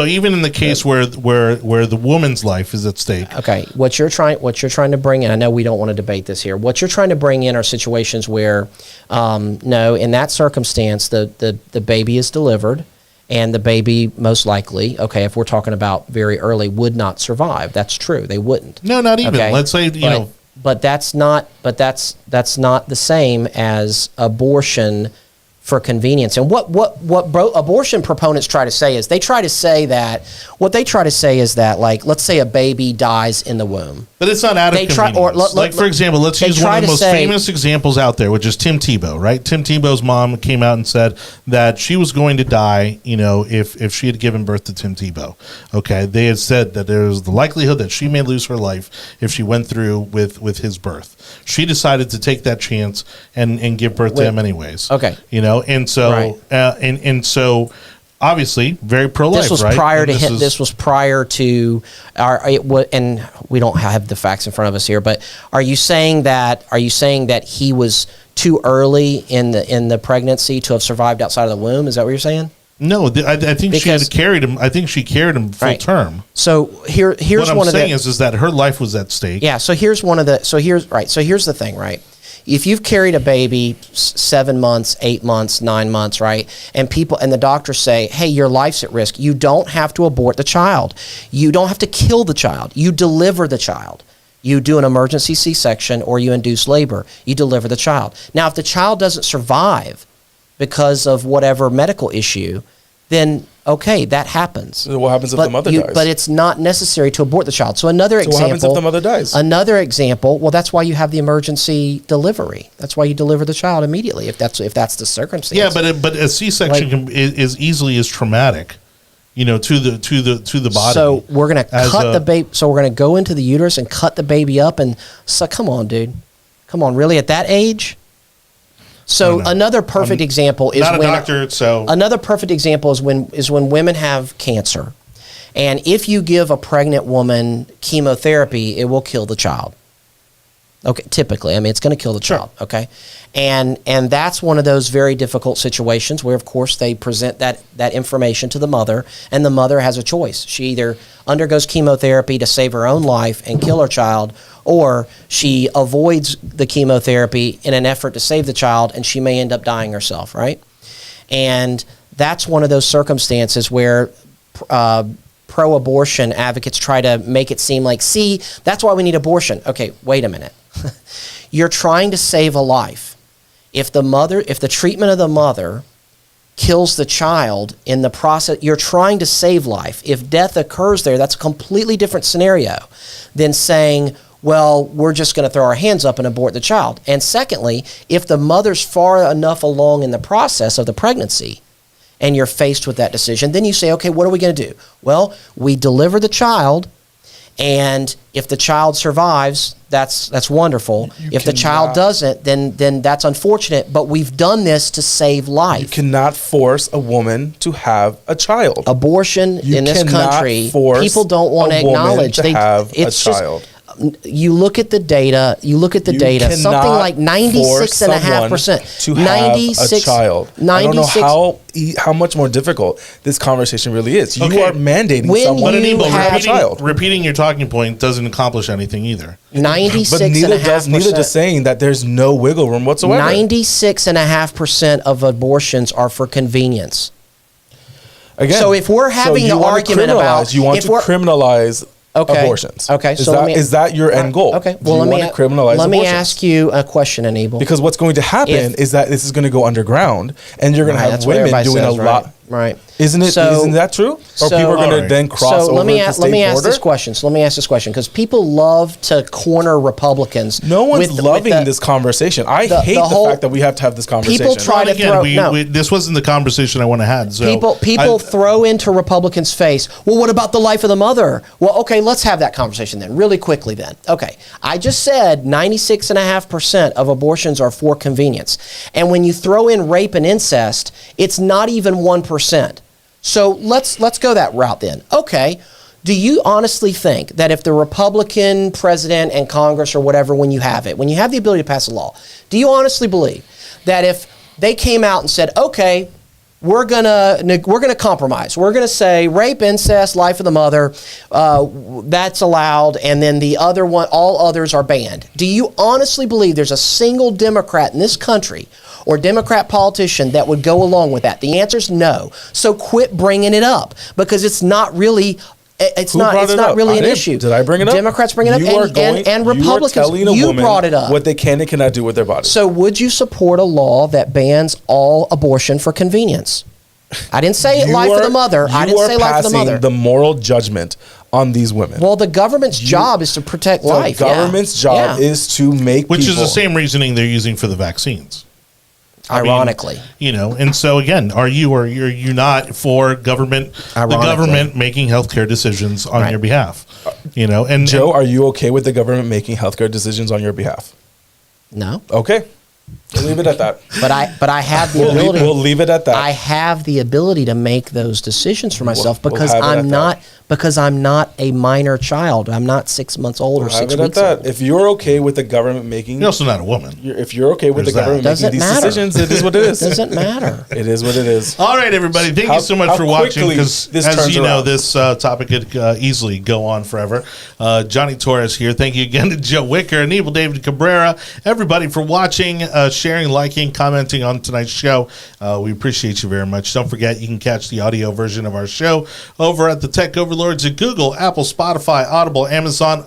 even in the case where the woman's life is at stake. Okay, what you're trying to bring in, I know we don't want to debate this here. What you're trying to bring in are situations where, no, in that circumstance, the baby is delivered, and the baby most likely, okay, if we're talking about very early, would not survive. That's true. They wouldn't. No, not even. Okay? Let's say But that's not the same as abortion for convenience. And what abortion proponents try to say is like, let's say a baby dies in the womb. But it's not out of convenience. Like, for example, let's use one of the most famous examples out there, which is Tim Tebow, right? Tim Tebow's mom came out and said that she was going to die, if she had given birth to Tim Tebow. Okay, they had said that there was the likelihood that she may lose her life if she went through with his birth. She decided to take that chance and give birth to him anyways. Okay, and so and so obviously very pro-life. This was right? prior to him. This was prior to and we don't have the facts in front of us here. But are you saying that he was too early in the pregnancy to have survived outside of the womb? Is that what you're saying? No, I think she had carried him. I think she carried him full term. So here's what I'm saying is that her life was at stake. Yeah. So here's the thing, right? If you've carried a baby 7 months, 8 months, 9 months, right, and the doctors say, hey, your life's at risk, you don't have to abort the child. You don't have to kill the child. You deliver the child. You do an emergency C-section or you induce labor. You deliver the child. Now, if the child doesn't survive because of whatever medical issue, then okay, that happens. So what happens if the mother dies? But it's not necessary to abort the child. So another example. What happens if the mother dies? Another example. Well, that's why you have the emergency delivery. That's why you deliver the child immediately if that's the circumstance. Yeah, but a C-section is easily as traumatic, to the body. So we're gonna cut the baby. So we're gonna go into the uterus and cut the baby up. And so come on, dude, come on, really at that age? So another perfect example is not a doctor. So another perfect example is when women have cancer, and if you give a pregnant woman chemotherapy, it will kill the child. Okay, typically, it's going to kill the child. Sure. Okay, and that's one of those very difficult situations where, of course, they present that information to the mother, and the mother has a choice. She either undergoes chemotherapy to save her own life and kill her child, or she avoids the chemotherapy in an effort to save the child, and she may end up dying herself, right? And that's one of those circumstances where pro-abortion advocates try to make it seem like, see, that's why we need abortion. Okay, wait a minute. You're trying to save a life. If the treatment of the mother kills the child in the process, you're trying to save life. If death occurs there, that's a completely different scenario than saying, well, we're just going to throw our hands up and abort the child. And secondly, if the mother's far enough along in the process of the pregnancy and you're faced with that decision, then you say, okay, what are we going to do? Well, we deliver the child, and if the child survives, that's wonderful. If the child doesn't, then that's unfortunate, but we've done this to save life. You cannot force a woman to have a child. Abortion in this country, people don't want to acknowledge. They have a child. You look at the data. Something like 96.5% to have a child. I don't know how much more difficult this conversation really is. You are mandating someone to have a child. Repeating your talking point doesn't accomplish anything either. 96.5%. Neither does saying that there's no wiggle room whatsoever. 96.5% of abortions are for convenience. Again, so if we're having the argument about you want to criminalize abortions. Okay, is that your end goal? Okay, well, let me ask you a question, Anibal. Because what's going to happen is that this is going to go underground, and you're going to have women doing a lot. Right. Isn't that true? Or people are going to then cross over the state border? Let me ask this question, because people love to corner Republicans. No one's loving this conversation. I hate the fact that we have to have this conversation. People try to throw. This wasn't the conversation I want to have. So people throw into Republicans' face, well, what about the life of the mother? Well, okay, let's have that conversation then, really quickly then. Okay, I just said 96.5% of abortions are for convenience. And when you throw in rape and incest, it's not even 1%. So let's go that route then. Okay, do you honestly think that if the Republican president and Congress or whatever, when you have the ability to pass a law, do you honestly believe that if they came out and said, okay, we're gonna compromise, we're gonna say rape, incest, life of the mother, that's allowed, and then the other one, all others are banned? Do you honestly believe there's a single Democrat in this country or Democrat politician that would go along with that? The answer is no. So quit bringing it up, because it's not really It's Who not. brought It's it not up? really I an didn't. issue. Did I bring it up? Democrats bring it up, You are and Republicans. You are telling a You woman brought it up. what they can and cannot do with their bodies. So, would you support a law that bans all abortion for convenience? I didn't say life of the mother. I didn't say life of the mother. The moral judgment on these women. Well, the government's job is to protect life. The government's job is to make Which is people- the same reasoning they're using for the vaccines. Ironically, And so again, are you not for government, the government making healthcare decisions on your behalf? And Joe, are you okay with the government making healthcare decisions on your behalf? no. Okay. We'll leave it at that. But I have the ability. We'll leave it at that. I have the ability to make those decisions for myself We'll because have it at I'm not a minor child. I'm not 6 months old or We'll 6 have it at weeks that. old. If you're okay with the government making, you're also not a woman. if you're okay with There's the government that. making these Doesn't matter. decisions, it is what it is. Doesn't matter. It is what it is. All right, everybody. Thank you so much How for watching. quickly Because this as turns you know, around. this topic could easily go on forever. Jonny Torres here. Thank you again to Joe Wicker, Anibal, David Cabrera, everybody for watching, sharing, liking, commenting on tonight's show. We appreciate you very much. Don't forget, you can catch the audio version of our show over at the Tech Overlords at Google, Apple, Spotify, Audible, Amazon,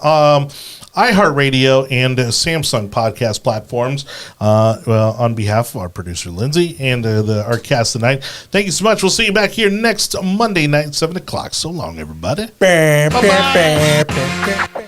iHeartRadio, and Samsung podcast platforms. On behalf of our producer, Lindsay, and our cast tonight, thank you so much. We'll see you back here next Monday night, 7 o'clock. So long, everybody. Bam, bam, bam, bam, bam.